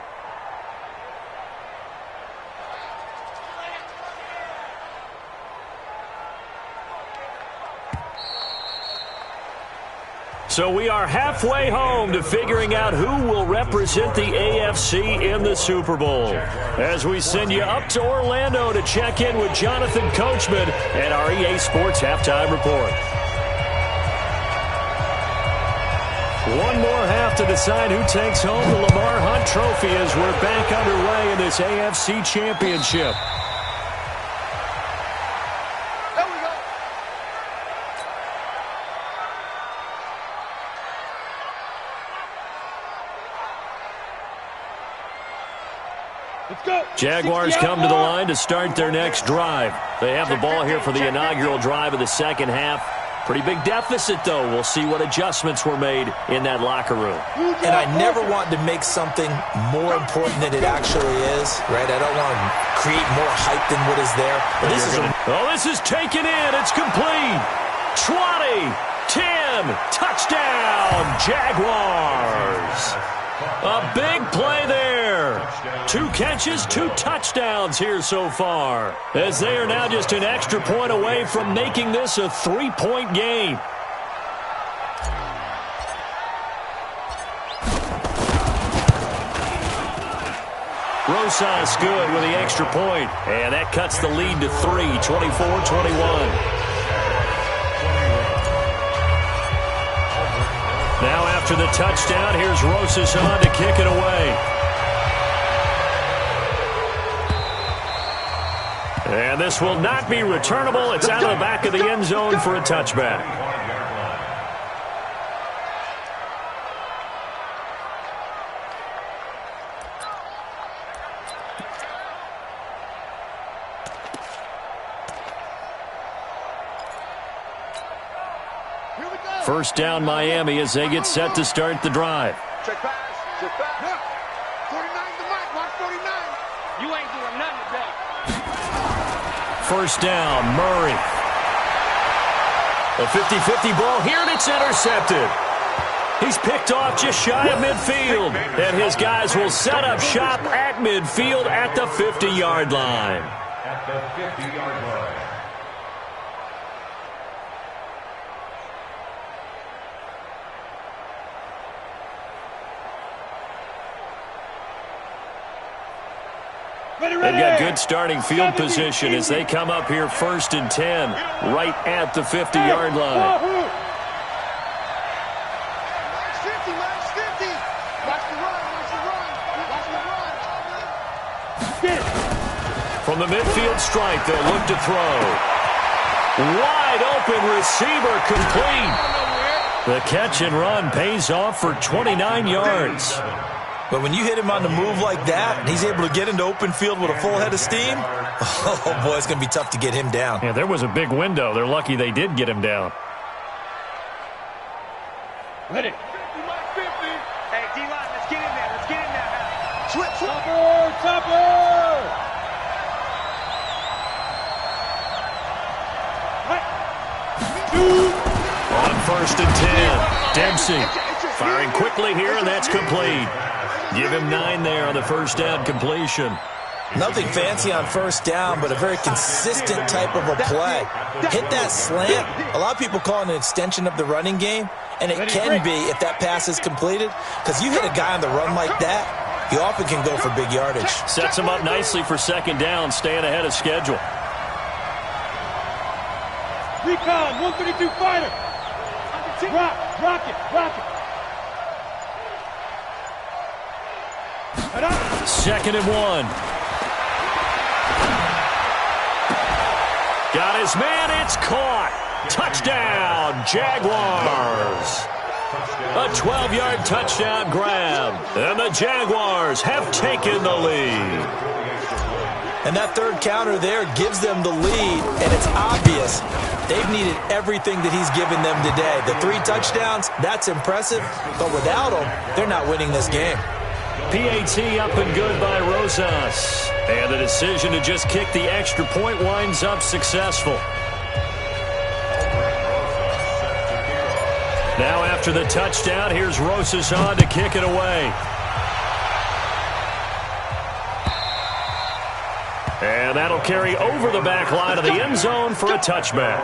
So we are halfway home to figuring out who will represent the AFC in the Super Bowl. As we send you up to Orlando to check in with Jonathan Coachman and our EA Sports Halftime Report. One more half to decide who takes home the Lamar Hunt Trophy as we're back underway in this AFC Championship. Jaguars come to the line to start their next drive. They have the ball here for the inaugural drive of the 2nd half. Pretty big deficit, though. We'll see what adjustments were made in that locker room. And I never want to make something more important than it actually is, right? I don't want to create more hype than what is there. But this is taken in. It's complete. 20, 10, touchdown, Jaguars. A big play there. 2 catches, 2 touchdowns here so far, as they are now just an extra point away from making this a 3-point game. Rosas good with the extra point, and that cuts the lead to 3, 24-21. Now after the touchdown, here's Rosas on to kick it away. And this will not be returnable. It's out of the back of the end zone for a touchback. First down, Miami, as they get set to start the drive. Check pass. Check pass. 49 to Mike. Watch 49. You ain't doing nothing today. First down, Murray. A 50-50 ball here, and it's intercepted. He's picked off just shy of midfield, and his guys will set up shop at midfield at the 50-yard line. At the 50-yard line. They've got good starting field position as they come up here 1st and 10, right at the 50-yard line. From the midfield stripe, they'll look to throw. Wide open receiver complete. The catch and run pays off for 29 yards. But when you hit him on the move like that, and he's able to get into open field with a full head of steam, oh, boy, it's going to be tough to get him down. Yeah, there was a big window. They're lucky they did get him down. Ready. 50, Mike, 50. Hey, D-line, let's get in there. Let's get in there now. Switch. Topper. On 1st and 10, Dempsey firing quickly here, and that's complete. Give him 9 there on the first down completion. Nothing fancy on first down, but a very consistent type of a play. Hit that slant. A lot of people call it an extension of the running game, and it can be if that pass is completed, because you hit a guy on the run like that, you often can go for big yardage. Sets him up nicely for second down, staying ahead of schedule. Recon, 132 fighter. Rock it. 2nd and 1. Got his man, it's caught. Touchdown, Jaguars. A 12-yard touchdown grab, and the Jaguars have taken the lead. And that third counter there gives them the lead, and it's obvious they've needed everything that he's given them today. The 3 touchdowns, that's impressive, but without him, they're not winning this game. PAT up and good by Rosas. And the decision to just kick the extra point winds up successful. Now after the touchdown, here's Rosas on to kick it away. And that'll carry over the back line of the end zone for a touchback.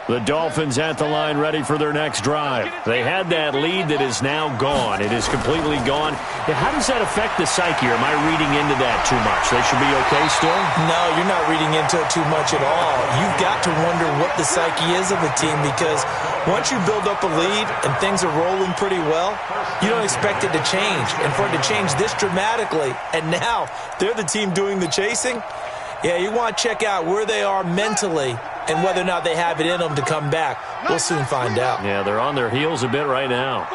The Dolphins at the line ready for their next drive. They had that lead that is now gone. It is completely gone. How does that affect the psyche? Or am I reading into that too much? They should be okay still? No, you're not reading into it too much at all. You've got to wonder what the psyche is of a team, because once you build up a lead and things are rolling pretty well, you don't expect it to change. And for it to change this dramatically, and now they're the team doing the chasing, yeah, you want to check out where they are mentally and whether or not they have it in them to come back. We'll soon find out. Yeah, they're on their heels a bit right now.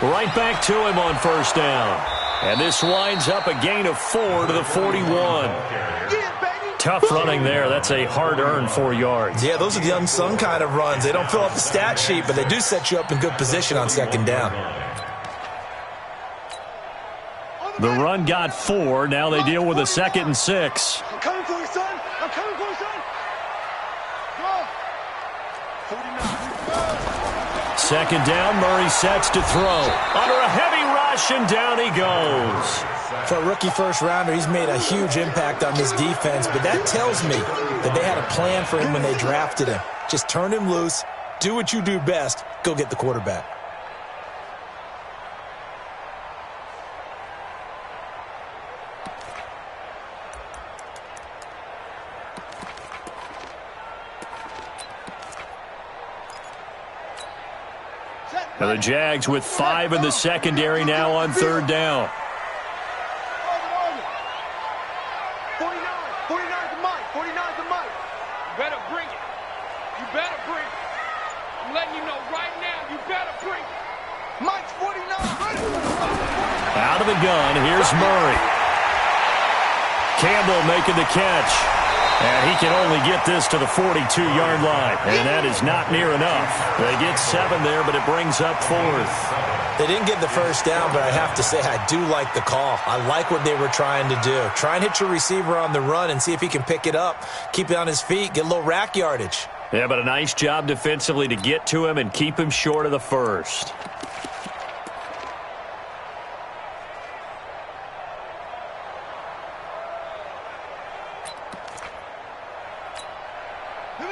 Right back to him on first down. And this winds up a gain of 4 to the 41. Tough running there. That's a hard-earned 4 yards. Yeah, those are the unsung kind of runs. They don't fill up the stat sheet, but they do set you up in good position on second down. The run got 4. Now they deal with a 2nd and 6. I'm coming for you, son. I'm coming for you, son. Go. 49. Second down, Murray sets to throw. Under a heavy rush, and down he goes. For a rookie first-rounder, he's made a huge impact on this defense, but that tells me that they had a plan for him when they drafted him. Just turn him loose, do what you do best, go get the quarterback. And the Jags with 5 in the secondary now on third down. 49 to Mike. 49 to Mike. You better bring it. You better bring it. I'm letting you know right now, you better bring it. Mike's 49. Out of the gun, here's Murray. Campbell making the catch. And he can only get this to the 42-yard line. And that is not near enough. They get 7 there, but it brings up 4th. They didn't get the first down, but I have to say I do like the call. I like what they were trying to do. Try and hit your receiver on the run and see if he can pick it up. Keep it on his feet, get a little rack yardage. Yeah, but a nice job defensively to get to him and keep him short of the first.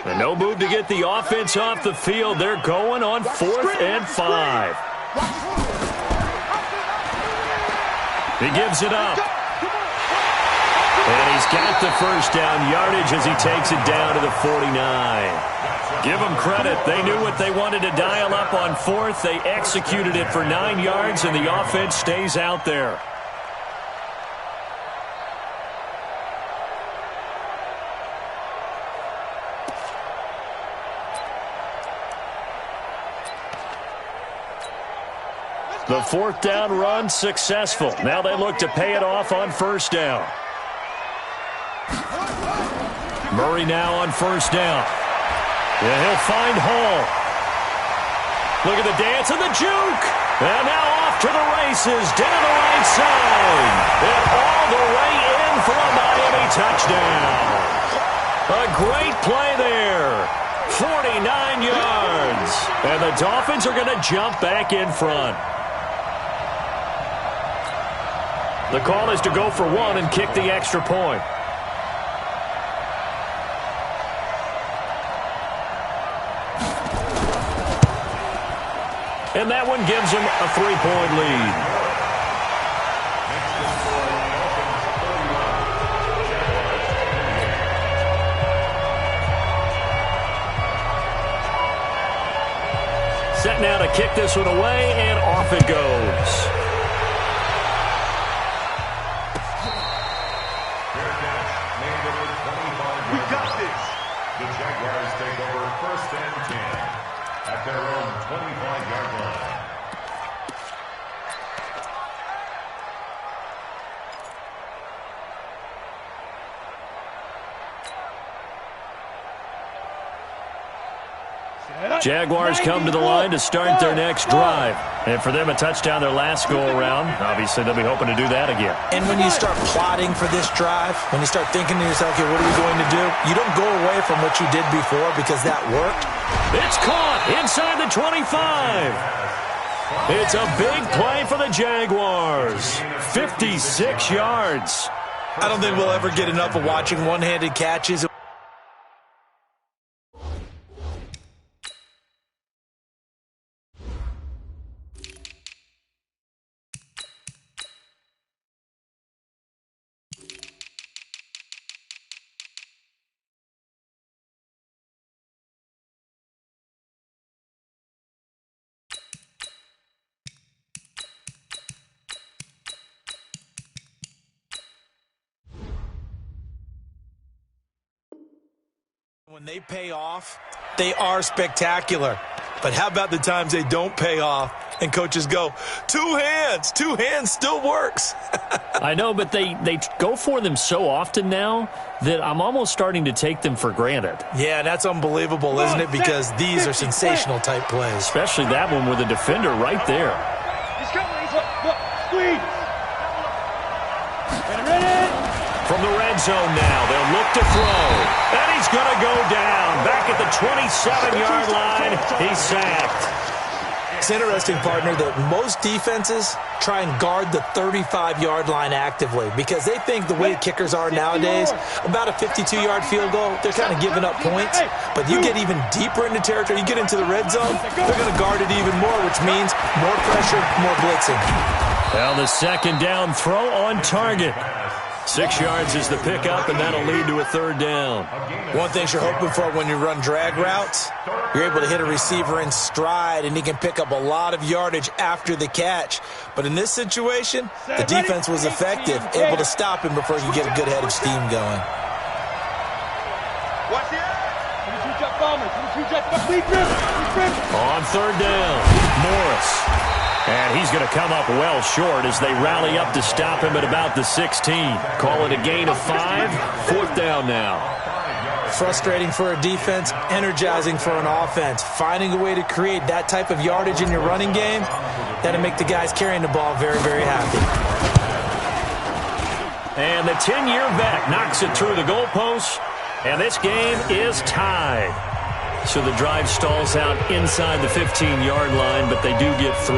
And no move to get the offense off the field. They're going on 4th and 5. He gives it up. And he's got the first down yardage as he takes it down to the 49. Give them credit. They knew what they wanted to dial up on fourth. They executed it for 9 yards, and the offense stays out there. The fourth down run successful. Now they look to pay it off on first down. Murray now on first down. Yeah, he'll find Hall. Look at the dance and the juke. And now off to the races down the right side. And all the way in for a Miami touchdown. A great play there. 49 yards. And the Dolphins are going to jump back in front. The call is to go for one and kick the extra point. And that one gives them a 3-point lead. Set now to kick this one away, and off it goes. The Jaguars take over first and 10 at their own 25-yard line. Jaguars come to the line to start their next drive. And for them, a touchdown their last go-around. Obviously, they'll be hoping to do that again. And when you start plotting for this drive, when you start thinking to yourself, okay, what are we going to do? You don't go away from what you did before because that worked. It's caught inside the 25. It's a big play for the Jaguars. 56 yards. I don't think we'll ever get enough of watching one-handed catches. When they pay off, they are spectacular. But how about the times they don't pay off and coaches go, two hands still works. I know, but they go for them so often now that I'm almost starting to take them for granted. Yeah, that's unbelievable, isn't it? Because these are sensational type plays. Especially that one with the defender right there. He's coming. He's look, squeeze. From the red zone now, they'll look to throw. And he's going to go down. Back at the 27-yard line, he's sacked. It's interesting, partner, that most defenses try and guard the 35-yard line actively because they think the way kickers are nowadays, about a 52-yard field goal, they're kind of giving up points. But you get even deeper into territory, you get into the red zone, they're going to guard it even more, which means more pressure, more blitzing. Well, the second down throw on target. 6 yards is the pickup, and that'll lead to a third down. One thing you're hoping for when you run drag routes, you're able to hit a receiver in stride, and he can pick up a lot of yardage after the catch. But in this situation, the defense was effective, able to stop him before you get a good head of steam going. On third down, Morris. And he's going to come up well short as they rally up to stop him at about the 16. Call it a gain of 5. Fourth down now. Frustrating for a defense, energizing for an offense. Finding a way to create that type of yardage in your running game, that'll make the guys carrying the ball very, very happy. And the 10-year vet knocks it through the goalpost. And this game is tied. So the drive stalls out inside the 15-yard line, but they do get 3.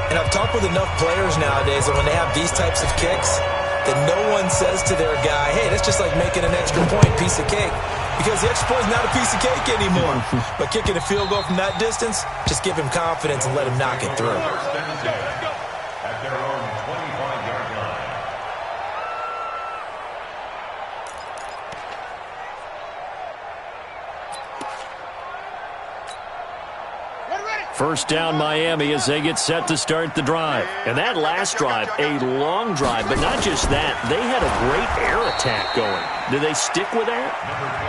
And I've talked with enough players nowadays that when they have these types of kicks, that no one says to their guy, hey, that's just like making an extra point, piece of cake. Because the extra point is not a piece of cake anymore. But kicking a field goal from that distance, just give him confidence and let him knock it through. At their own 25-yard line. First down Miami as they get set to start the drive. And that last drive, a long drive, but not just that. They had a great air attack going. Do they stick with that?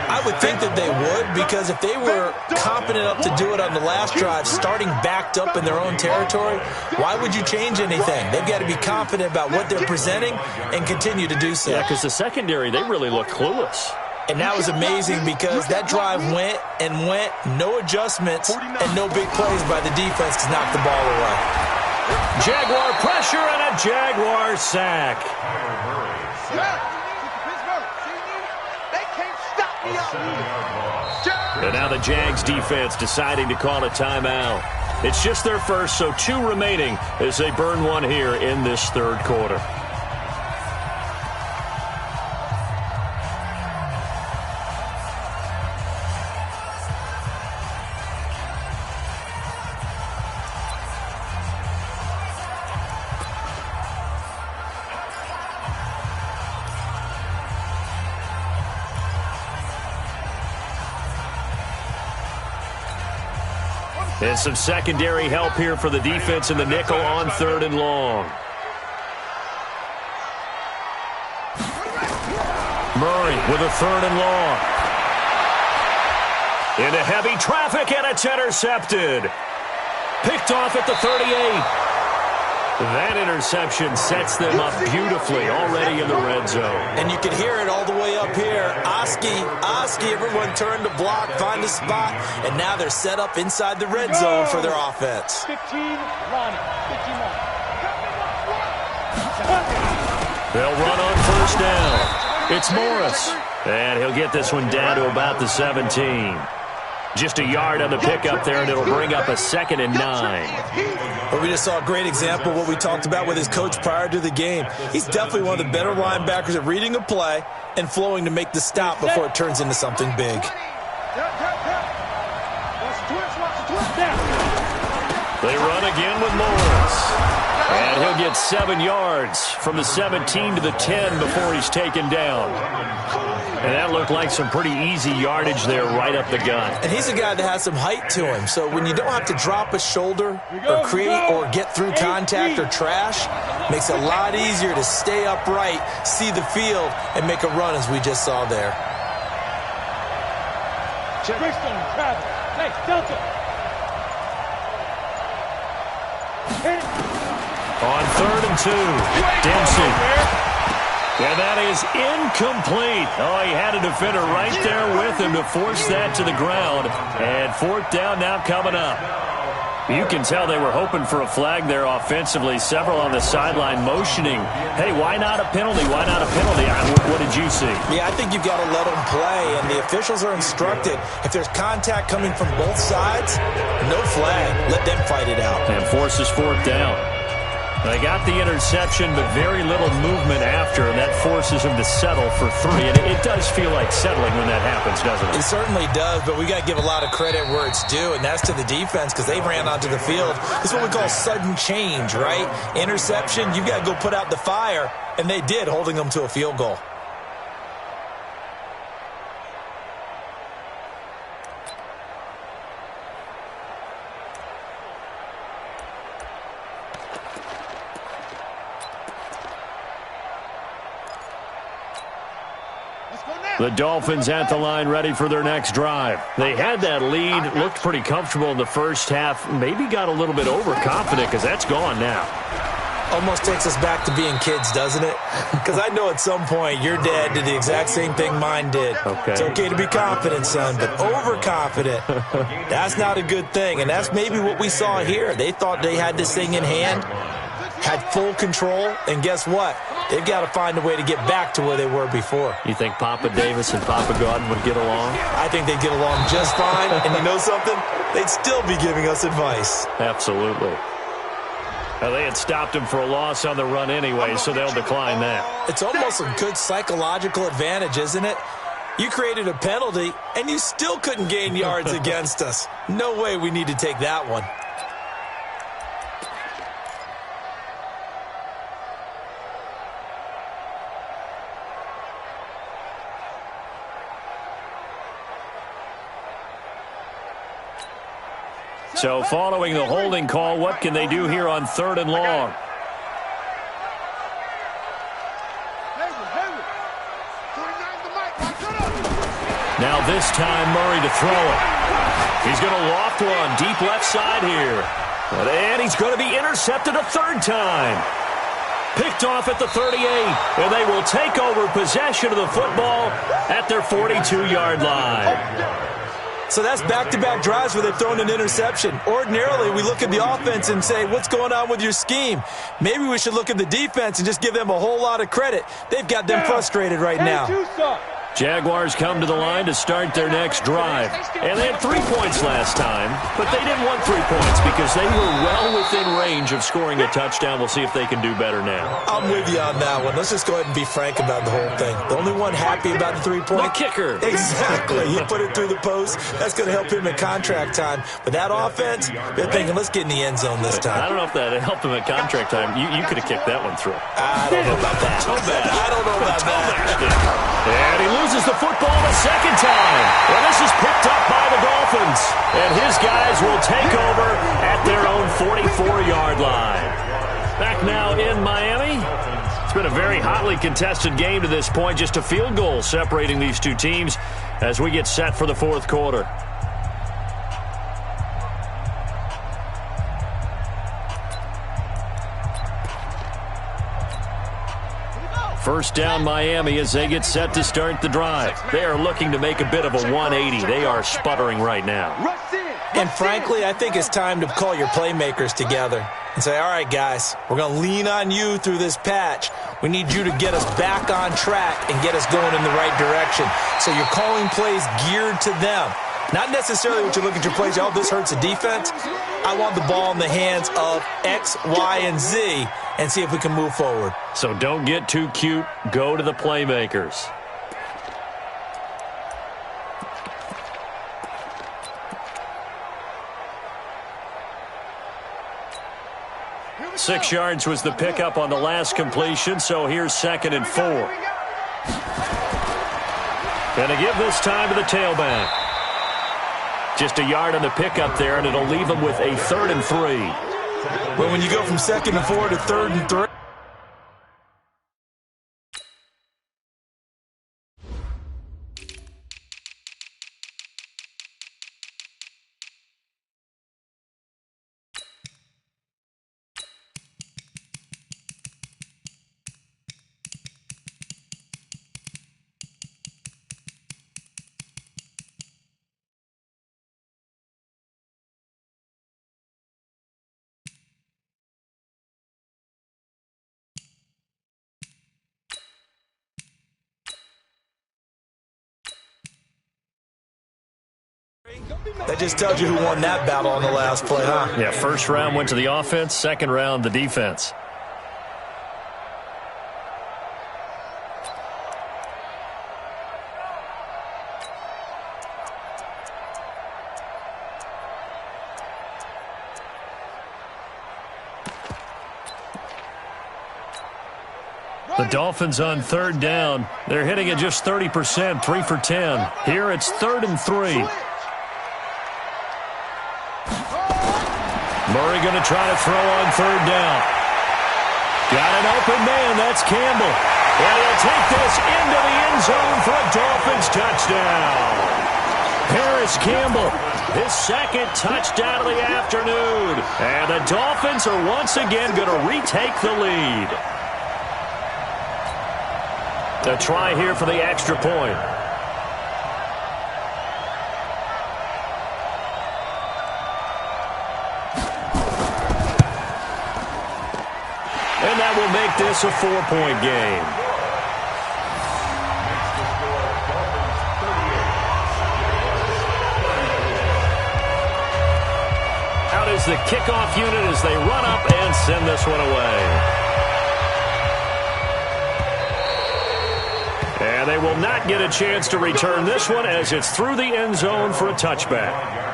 I would think that they would, because if they were confident enough to do it on the last drive, starting backed up in their own territory, why would you change anything? They've got to be confident about what they're presenting and continue to do so. Yeah, because the secondary, they really look clueless. And that was amazing because that drive went and went, no adjustments and no big plays by the defense to knock the ball away. Jaguar pressure and a Jaguar sack. They can't stop me out. And now the Jags defense deciding to call a timeout. It's just their first, so 2 remaining as they burn one here in this third quarter. And some secondary help here for the defense in the nickel on 3rd and long. Murray with a 3rd and long. Into heavy traffic, and it's intercepted. Picked off at the 38. That interception sets them up beautifully already in the red zone. And you can hear it all the way up here. Oski, everyone turned to block, find a spot, and now they're set up inside the red zone for their offense. 15, Ronnie. 15 more. They'll run on first down. It's Morris. And he'll get this one down to about the 17. Just a yard on the pickup there, and it'll bring up a 2nd and 9. But we just saw a great example of what we talked about with his coach prior to the game. He's definitely one of the better linebackers at reading a play and flowing to make the stop before it turns into something big. They run again with Morris. And he'll get 7 yards from the 17 to the 10 before he's taken down. And that looked like some pretty easy yardage there right up the gut. And he's a guy that has some height to him. So when you don't have to drop a shoulder or create or get through contact or trash, makes it a lot easier to stay upright, see the field, and make a run as we just saw there. Bristol, Travis. Hey, Delta. On 3rd and 2, Dempsey. And that is incomplete. Oh, he had a defender right there with him to force that to the ground. And 4th down now coming up. You can tell they were hoping for a flag there offensively. Several on the sideline motioning, hey, why not a penalty? Why not a penalty? What did you see? Yeah, I think you've got to let them play, and the officials are instructed. If there's contact coming from both sides, no flag. Let them fight it out. And forces 4th down. They got the interception, but very little movement after, and that forces them to settle for 3. And it does feel like settling when that happens, doesn't it? It certainly does, but we got to give a lot of credit where it's due, and that's to the defense because they ran onto the field. This is what we call sudden change, right? Interception, you've got to go put out the fire, and they did, holding them to a field goal. The Dolphins at the line ready for their next drive. They had that lead, looked pretty comfortable in the first half, maybe got a little bit overconfident because that's gone now. Almost takes us back to being kids, doesn't it? Because I know at some point your dad did the exact same thing mine did. Okay. It's okay to be confident, son, but overconfident, that's not a good thing. And that's maybe what we saw here. They thought they had this thing in hand, had full control, and guess what? They've got to find a way to get back to where they were before. You think Papa Davis and Papa Godwin would get along? I think they'd get along just fine. And you know something? They'd still be giving us advice. Absolutely. Now, they had stopped him for a loss on the run anyway, so they'll decline that. It's almost a good psychological advantage, isn't it? You created a penalty, and you still couldn't gain yards against us. No way we need to take that one. So following the holding call, what can they do here on 3rd and long? Now this time Murray to throw it. He's going to loft one deep left side here. And he's going to be intercepted a 3rd time. Picked off at the 38, and they will take over possession of the football at their 42-yard line. So that's back-to-back drives where they've thrown an interception. Ordinarily, we look at the offense and say, what's going on with your scheme? Maybe we should look at the defense and just give them a whole lot of credit. They've got them frustrated right now. Jaguars come to the line to start their next drive. And they had 3 points last time, but they didn't want 3 points because they were well within range of scoring a touchdown. We'll see if they can do better now. I'm with you on that one. Let's just go ahead and be frank about the whole thing. The only one happy about the 3-point? The kicker. Exactly. He put it through the post. That's going to help him in contract time. But that offense, they're thinking, let's get in the end zone this time. I don't know if that helped him at contract time. You could have kicked that one through. I don't know about that. I don't know about that. And he loses the football the 2nd time. Well, this is picked up by the Dolphins. And his guys will take over at their own 44-yard line. Back now in Miami. It's been a very hotly contested game to this point. Just a field goal separating these two teams as we get set for the 4th quarter. First down Miami as they get set to start the drive. They are looking to make a bit of a 180. They are sputtering right now. And frankly, I think it's time to call your playmakers together and say, all right, guys, we're going to lean on you through this patch. We need you to get us back on track and get us going in the right direction. So you're calling plays geared to them. Not necessarily what you look at your plays, oh, this hurts the defense. I want the ball in the hands of X, Y, and Z and see if we can move forward. So don't get too cute. Go to the playmakers. Six yards was the pickup on the last completion, so here's 2nd and 4. Going to give this time to the tailback. Just a yard on the pickup there, and it'll leave them with a 3rd and 3. Well, when you go from 2nd and 4 to 3rd and 3. That just tells you who won that battle on the last play, huh? Yeah, first round went to the offense, second round the defense. The Dolphins on 3rd down. They're hitting at just 30%, 3 for 10. Here it's 3rd and 3. Murray going to try to throw on 3rd down. Got an open man. That's Campbell. And he'll take this into the end zone for a Dolphins touchdown. Paris Campbell, his 2nd touchdown of the afternoon. And the Dolphins are once again going to retake the lead. A try here for the extra point. And that will make this a 4-point game. Out is the kickoff unit as they run up and send this one away. And they will not get a chance to return this one as it's through the end zone for a touchback.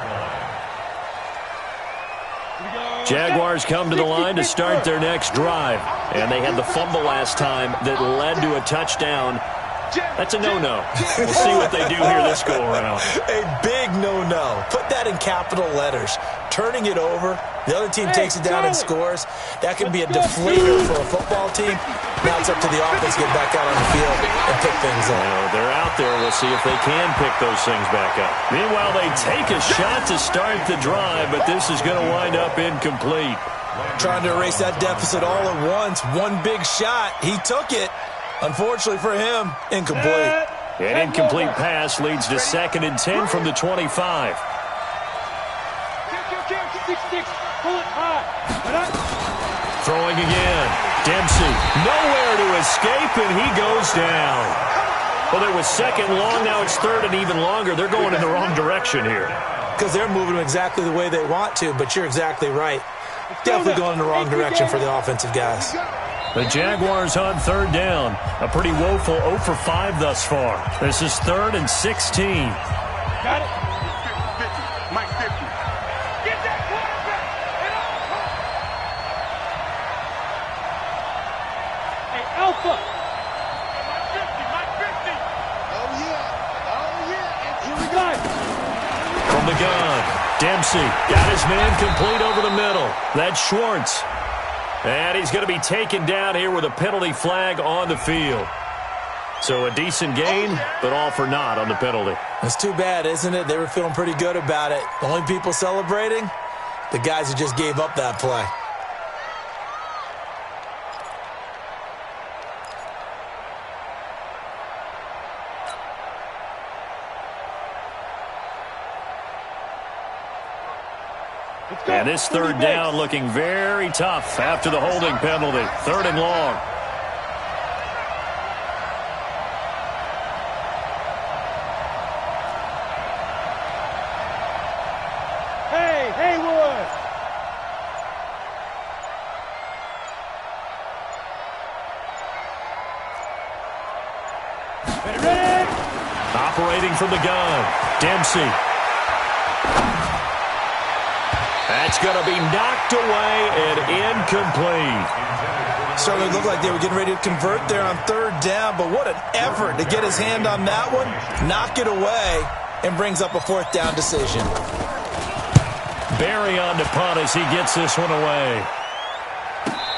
Jaguars come to the line to start their next drive. And they had the fumble last time that led to a touchdown. That's a no-no. We'll see what they do here this go-around. A big no-no. Put that in capital letters. turning it over. The other team takes it down and scores. That can be a deflator for a football team. Now it's up to the offense to get back out on the field and pick things up. Well, they're out there. We'll see if they can pick those things back up. Meanwhile, they take a shot to start the drive, but this is going to wind up incomplete. Trying to erase that deficit all at once. One big shot. He took it. Unfortunately for him, incomplete. An incomplete pass leads to 2nd and 10 from the 25. Throwing again. Dempsey, nowhere to escape, and he goes down. Well, there was 2nd long, now it's 3rd and even longer. They're going in the wrong direction here. Because they're moving exactly the way they want to, but you're exactly right. Definitely going in the wrong direction for the offensive guys. The Jaguars on 3rd down. A pretty woeful 0 for 5 thus far. This is 3rd and 16. Got it. 50, Mike 50. Get that quarterback. Hey, Alpha. Mike 50, Mike 50. Oh, yeah. Oh, yeah. And here we go. From the gun, Dempsey got his man complete over the middle. That's Schwartz. And he's going to be taken down here with a penalty flag on the field. So a decent gain, but all for naught on the penalty. It's too bad, isn't it? They were feeling pretty good about it. The only people celebrating, the guys who just gave up that play. And this 3rd down looking very tough after the holding penalty. 3rd and long. Hey, Haywood. Ready? Operating from the gun, Dempsey. That's going to be knocked away and incomplete. Certainly looked like they were getting ready to convert there on 3rd down, but what an effort to get his hand on that one, knock it away, and brings up a 4th down decision. Barry on the punt as he gets this one away.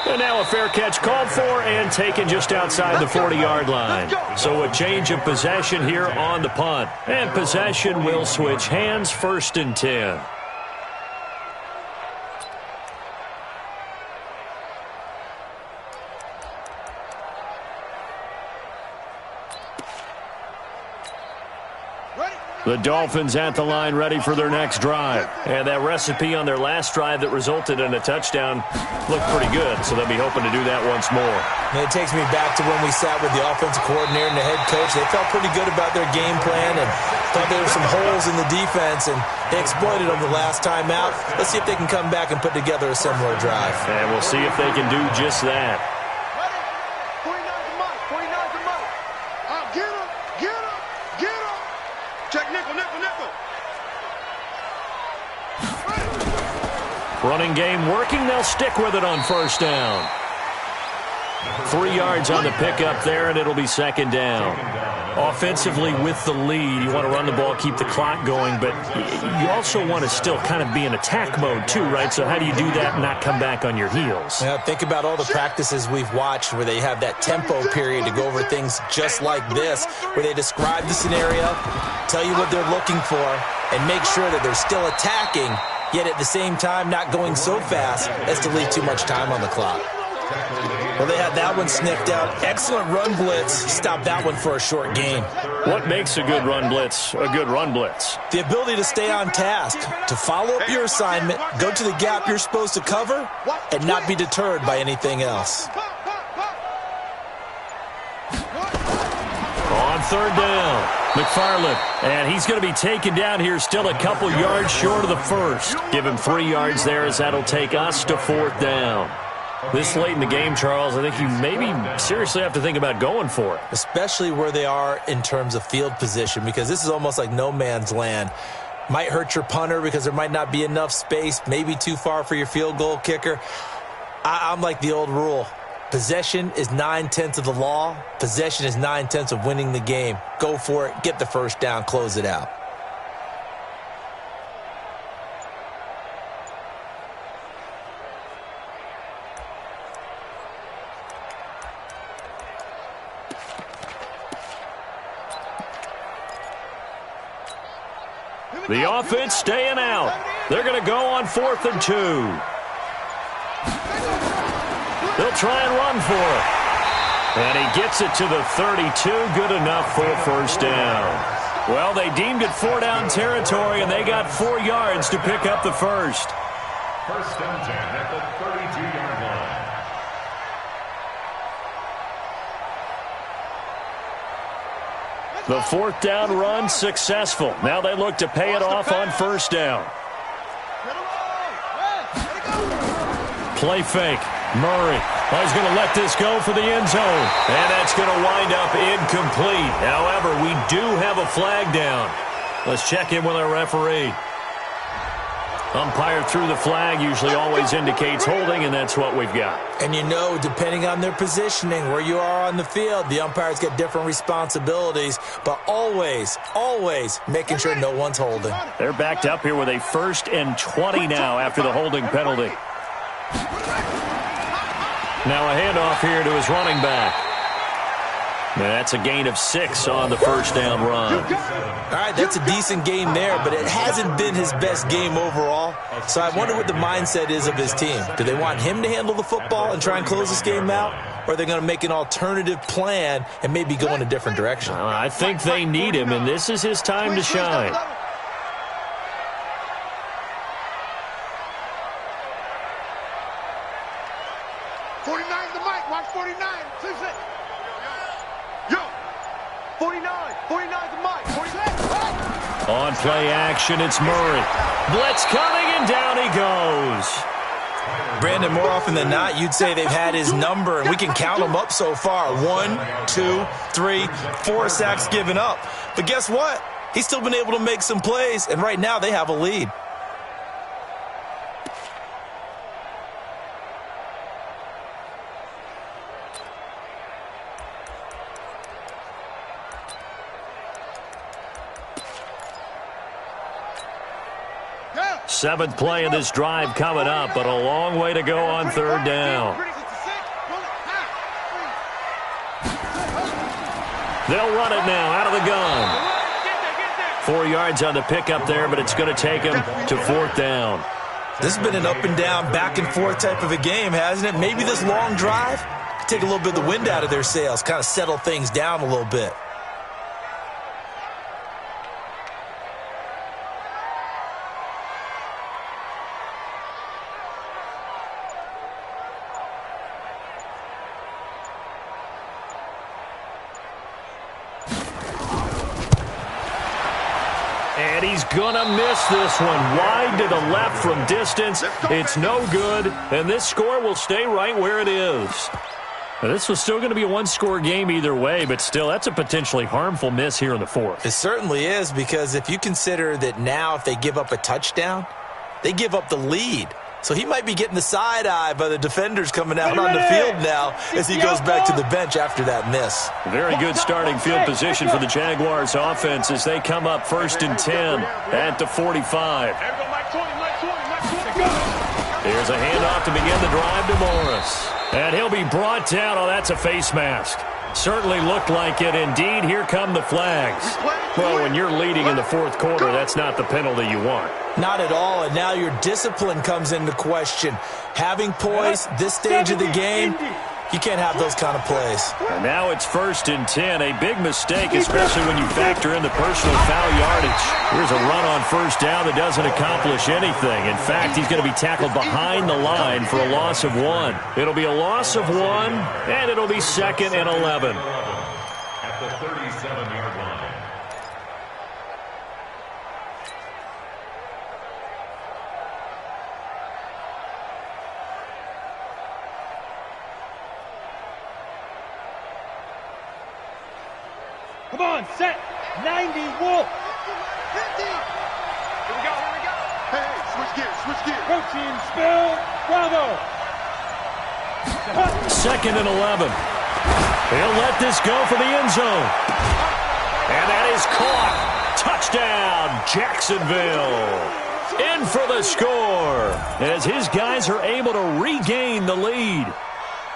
And now a fair catch called for and taken just outside the 40-yard line. So a change of possession here on the punt. And possession will switch hands, 1st and 10. The Dolphins at the line ready for their next drive. And that recipe on their last drive that resulted in a touchdown looked pretty good, so they'll be hoping to do that once more. And it takes me back to when we sat with the offensive coordinator and the head coach. They felt pretty good about their game plan and thought there were some holes in the defense, and they exploited them the last time out. Let's see if they can come back and put together a similar drive. And we'll see if they can do just that. Ready? 49's a Mike. 49's a Mike. Get him. Get him. Get him. Check nickel, nickel, nickel. Running game working. They'll stick with it on 1st down. 3 yards on the pickup there, and it'll be 2nd down. Offensively with the lead, you want to run the ball, keep the clock going, but you also want to still kind of be in attack mode too, right? So how do you do that and not come back on your heels? Now, think about all the practices we've watched where they have that tempo period to go over things just like this, where they describe the scenario, tell you what they're looking for, and make sure that they're still attacking, yet at the same time not going so fast as to leave too much time on the clock. Well, they had that one sniffed out. Excellent run blitz. Stopped that one for a short gain. What makes a good run blitz a good run blitz? The ability to stay on task, to follow up your assignment, go to the gap you're supposed to cover, and not be deterred by anything else. On 3rd down, McFarland, and he's going to be taken down here still a couple yards short of the 1st. Give him 3 yards there as that'll take us to 4th down. This late in the game, Charles, I think you maybe seriously have to think about going for it. Especially where they are in terms of field position, because this is almost like no man's land. Might hurt your punter because there might not be enough space, maybe too far for your field goal kicker. I'm like the old rule. Possession is 9/10 of the law. Possession is 9/10 of winning the game. Go for it. Get the 1st down. Close it out. The offense staying out. They're going to go on 4th and 2. They'll try and run for it. And he gets it to the 32. Good enough for a first down. Well, they deemed it 4-down territory, and they got 4 yards to pick up the first. First and 10 at the 32-yard line. The 4th down run successful. Now they look to pay it off on first down. Play fake. Murray. Oh, he's going to let this go for the end zone. And that's going to wind up incomplete. However, we do have a flag down. Let's check in with our referee. Umpire threw the flag, usually always indicates holding, and that's what we've got. And you know, depending on their positioning, where you are on the field, the umpires get different responsibilities, but always, always making sure no one's holding. They're backed up here with a 1st and 20 now after the holding penalty. Now a handoff here to his running back. That's a gain of 6 on the first down run. All right, that's a decent game there, but it hasn't been his best game overall. So I wonder what the mindset is of his team. Do they want him to handle the football and try and close this game out? Or are they going to make an alternative plan and maybe go in a different direction? I think they need him, and this is his time to shine. On play action, it's Murray. Blitz coming, and down he goes. Brandon, more often than not, you'd say they've had his number, and we can count them up so far. 1, 2, 3, 4 sacks given up. But guess what? He's still been able to make some plays, and right now they have a lead. Seventh play of this drive coming up, but a long way to go on 3rd down. They'll run it now out of the gun. 4 yards on the pickup there, but it's going to take him to 4th down. This has been an up and down, back and forth type of a game, hasn't it? Maybe this long drive could take a little bit of the wind out of their sails, kind of settle things down a little bit. And he's going to miss this one. Wide to the left from distance. It's no good, and this score will stay right where it is. Now, this was still going to be a one-score game either way, but still, that's a potentially harmful miss here in the 4th. It certainly is, because if you consider that now if they give up a touchdown, they give up the lead. So he might be getting the side eye by the defenders coming out on the field now as he goes back to the bench after that miss. Very good starting field position for the Jaguars offense as they come up 1st and 10 at the 45. Here's a handoff to begin the drive to Morris. And he'll be brought down. Oh, that's a face mask. Certainly looked like it. Indeed, here come the flags. Well, when you're leading in the 4th quarter, that's not the penalty you want. Not at all, and now your discipline comes into question. Having poise this stage of the game, you can't have those kind of plays. And now it's 1st and 10. A big mistake, especially when you factor in the personal foul yardage. Here's a run on 1st down that doesn't accomplish anything. In fact, he's going to be tackled behind the line for a loss of 1. It'll be a loss of 1, and it'll be 2nd and 11. At the 37-yard line. Come on, set. 90, Wolf. 50. Here we go, here we go. Hey, switch gears, switch gears. Coaching, spill, Bravo. 2nd and 11. He'll let this go for the end zone. And that is caught. Touchdown, Jacksonville. In for the score as his guys are able to regain the lead.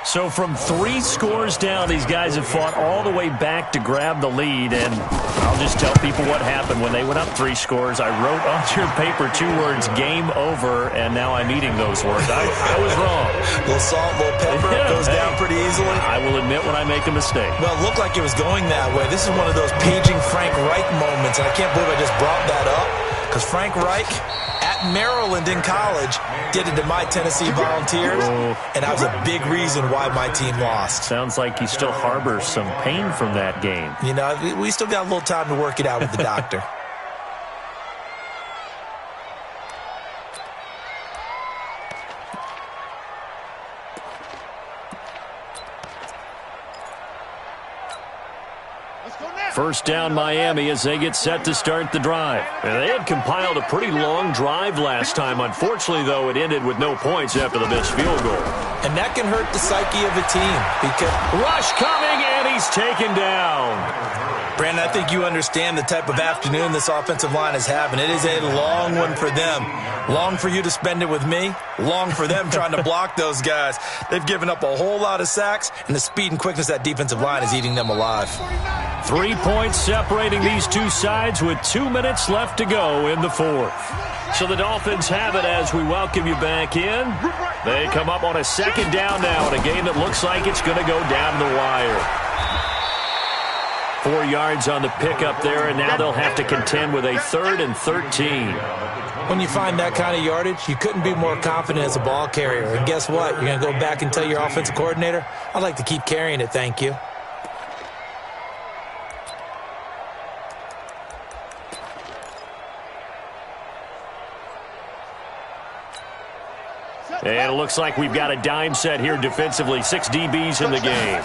So from 3 scores down, these guys have fought all the way back to grab the lead. And I'll just tell people what happened when they went up 3 scores. I wrote on your paper 2 words, game over, and now I'm eating those words. I was wrong. A little salt, a little pepper, goes down pretty easily. I will admit when I make a mistake. Well, it looked like it was going that way. This is one of those paging Frank Reich moments, and I can't believe I just brought that up, because Frank Reich at Maryland in college did it to my Tennessee Volunteers, and that was a big reason why my team lost. Sounds like he still harbors some pain from that game. You know, we still got a little time to work it out with the doctor. First down Miami as they get set to start the drive. And they had compiled a pretty long drive last time. Unfortunately, though, it ended with no points after the missed field goal. And that can hurt the psyche of a team. Because rush coming, and he's taken down. Brandon, I think you understand the type of afternoon this offensive line is having. It is a long one for them. Long for you to spend it with me. Long for them trying to block those guys. They've given up a whole lot of sacks, and the speed and quickness of that defensive line is eating them alive. 3 points separating these two sides with 2 minutes left to go in the fourth. So the Dolphins have it as we welcome you back in. They come up on a second down now in a game that looks like it's going to go down the wire. 4 yards on the pickup there, and now they'll have to contend with a 3rd and 13. When you find that kind of yardage, you couldn't be more confident as a ball carrier. And guess what? You're going to go back and tell your offensive coordinator, I'd like to keep carrying it, thank you. And it looks like we've got a dime set here defensively. 6 DBs in the game.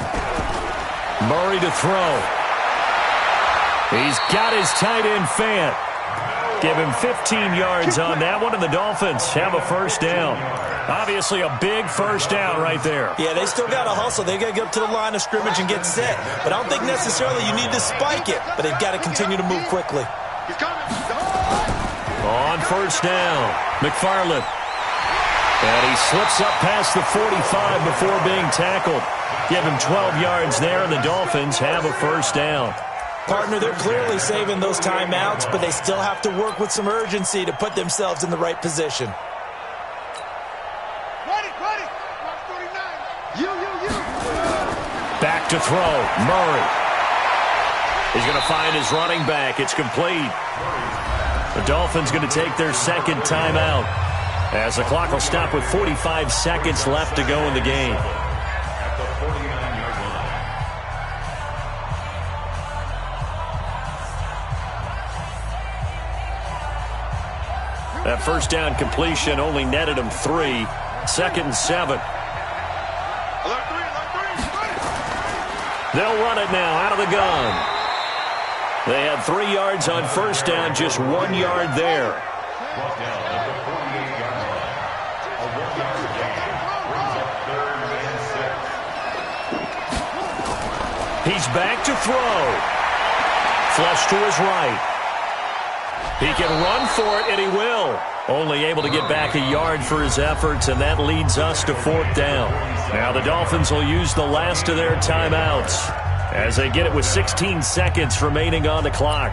Murray to throw. He's got his tight end Fant. Give him 15 yards on that one, and the Dolphins have a first down. Obviously a big first down right there. Yeah, they still got to hustle. They got to get up to the line of scrimmage and get set. But I don't think necessarily you need to spike it, but they've got to continue to move quickly. On first down, McFarland. And he slips up past the 45 before being tackled. Give him 12 yards there, and the Dolphins have a first down. Partner, they're clearly saving those timeouts, but they still have to work with some urgency to put themselves in the right position. Back to throw, Murray. He's going to find his running back. It's complete. The Dolphins going to take their second timeout, as the clock will stop with 45 seconds left to go in the game. At the 49-yard line. That first down completion only netted him 3. 2nd and 7. They'll run it now out of the gun. They had 3 yards on first down, just 1 yard there. Brought down at the 48-yard line. A 1-yard gain brings up 3rd and 6. He's back to throw. Flush to his right. He can run for it, and he will. Only able to get back a yard for his efforts, and that leads us to 4th down. Now the Dolphins will use the last of their timeouts as they get it with 16 seconds remaining on the clock.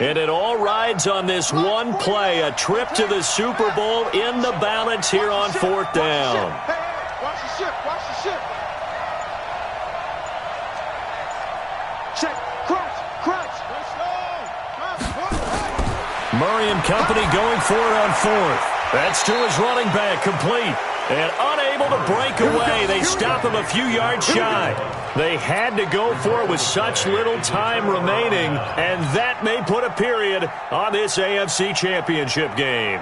And it all rides on this one play, a trip to the Super Bowl in the balance here on 4th down. Watch the ship, watch the ship. Check, crunch. Murray and company going for it on 4th. That's to his running back, complete. And unable to break away. They stop him a few yards shy. They had to go for it with such little time remaining, and that may put a period on this AFC Championship game.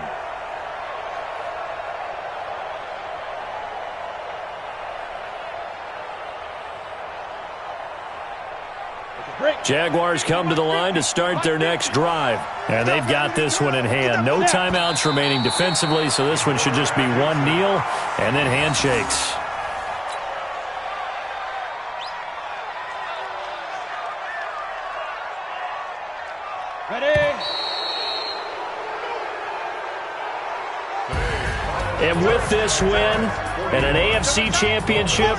Jaguars come to the line to start their next drive. And they've got this one in hand. No timeouts remaining defensively, so this one should just be one kneel and then handshakes. And with this win and an AFC Championship,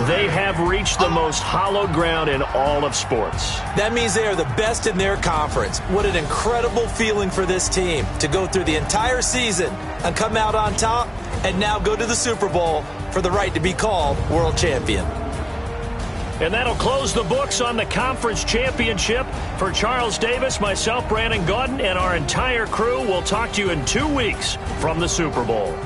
they have reached the most hallowed ground in all of sports. That means they are the best in their conference. What an incredible feeling for this team to go through the entire season and come out on top and now go to the Super Bowl for the right to be called world champion. And that'll close the books on the conference championship. For Charles Davis, myself, Brandon Gaudin, and our entire crew, we'll talk to you in 2 weeks from the Super Bowl.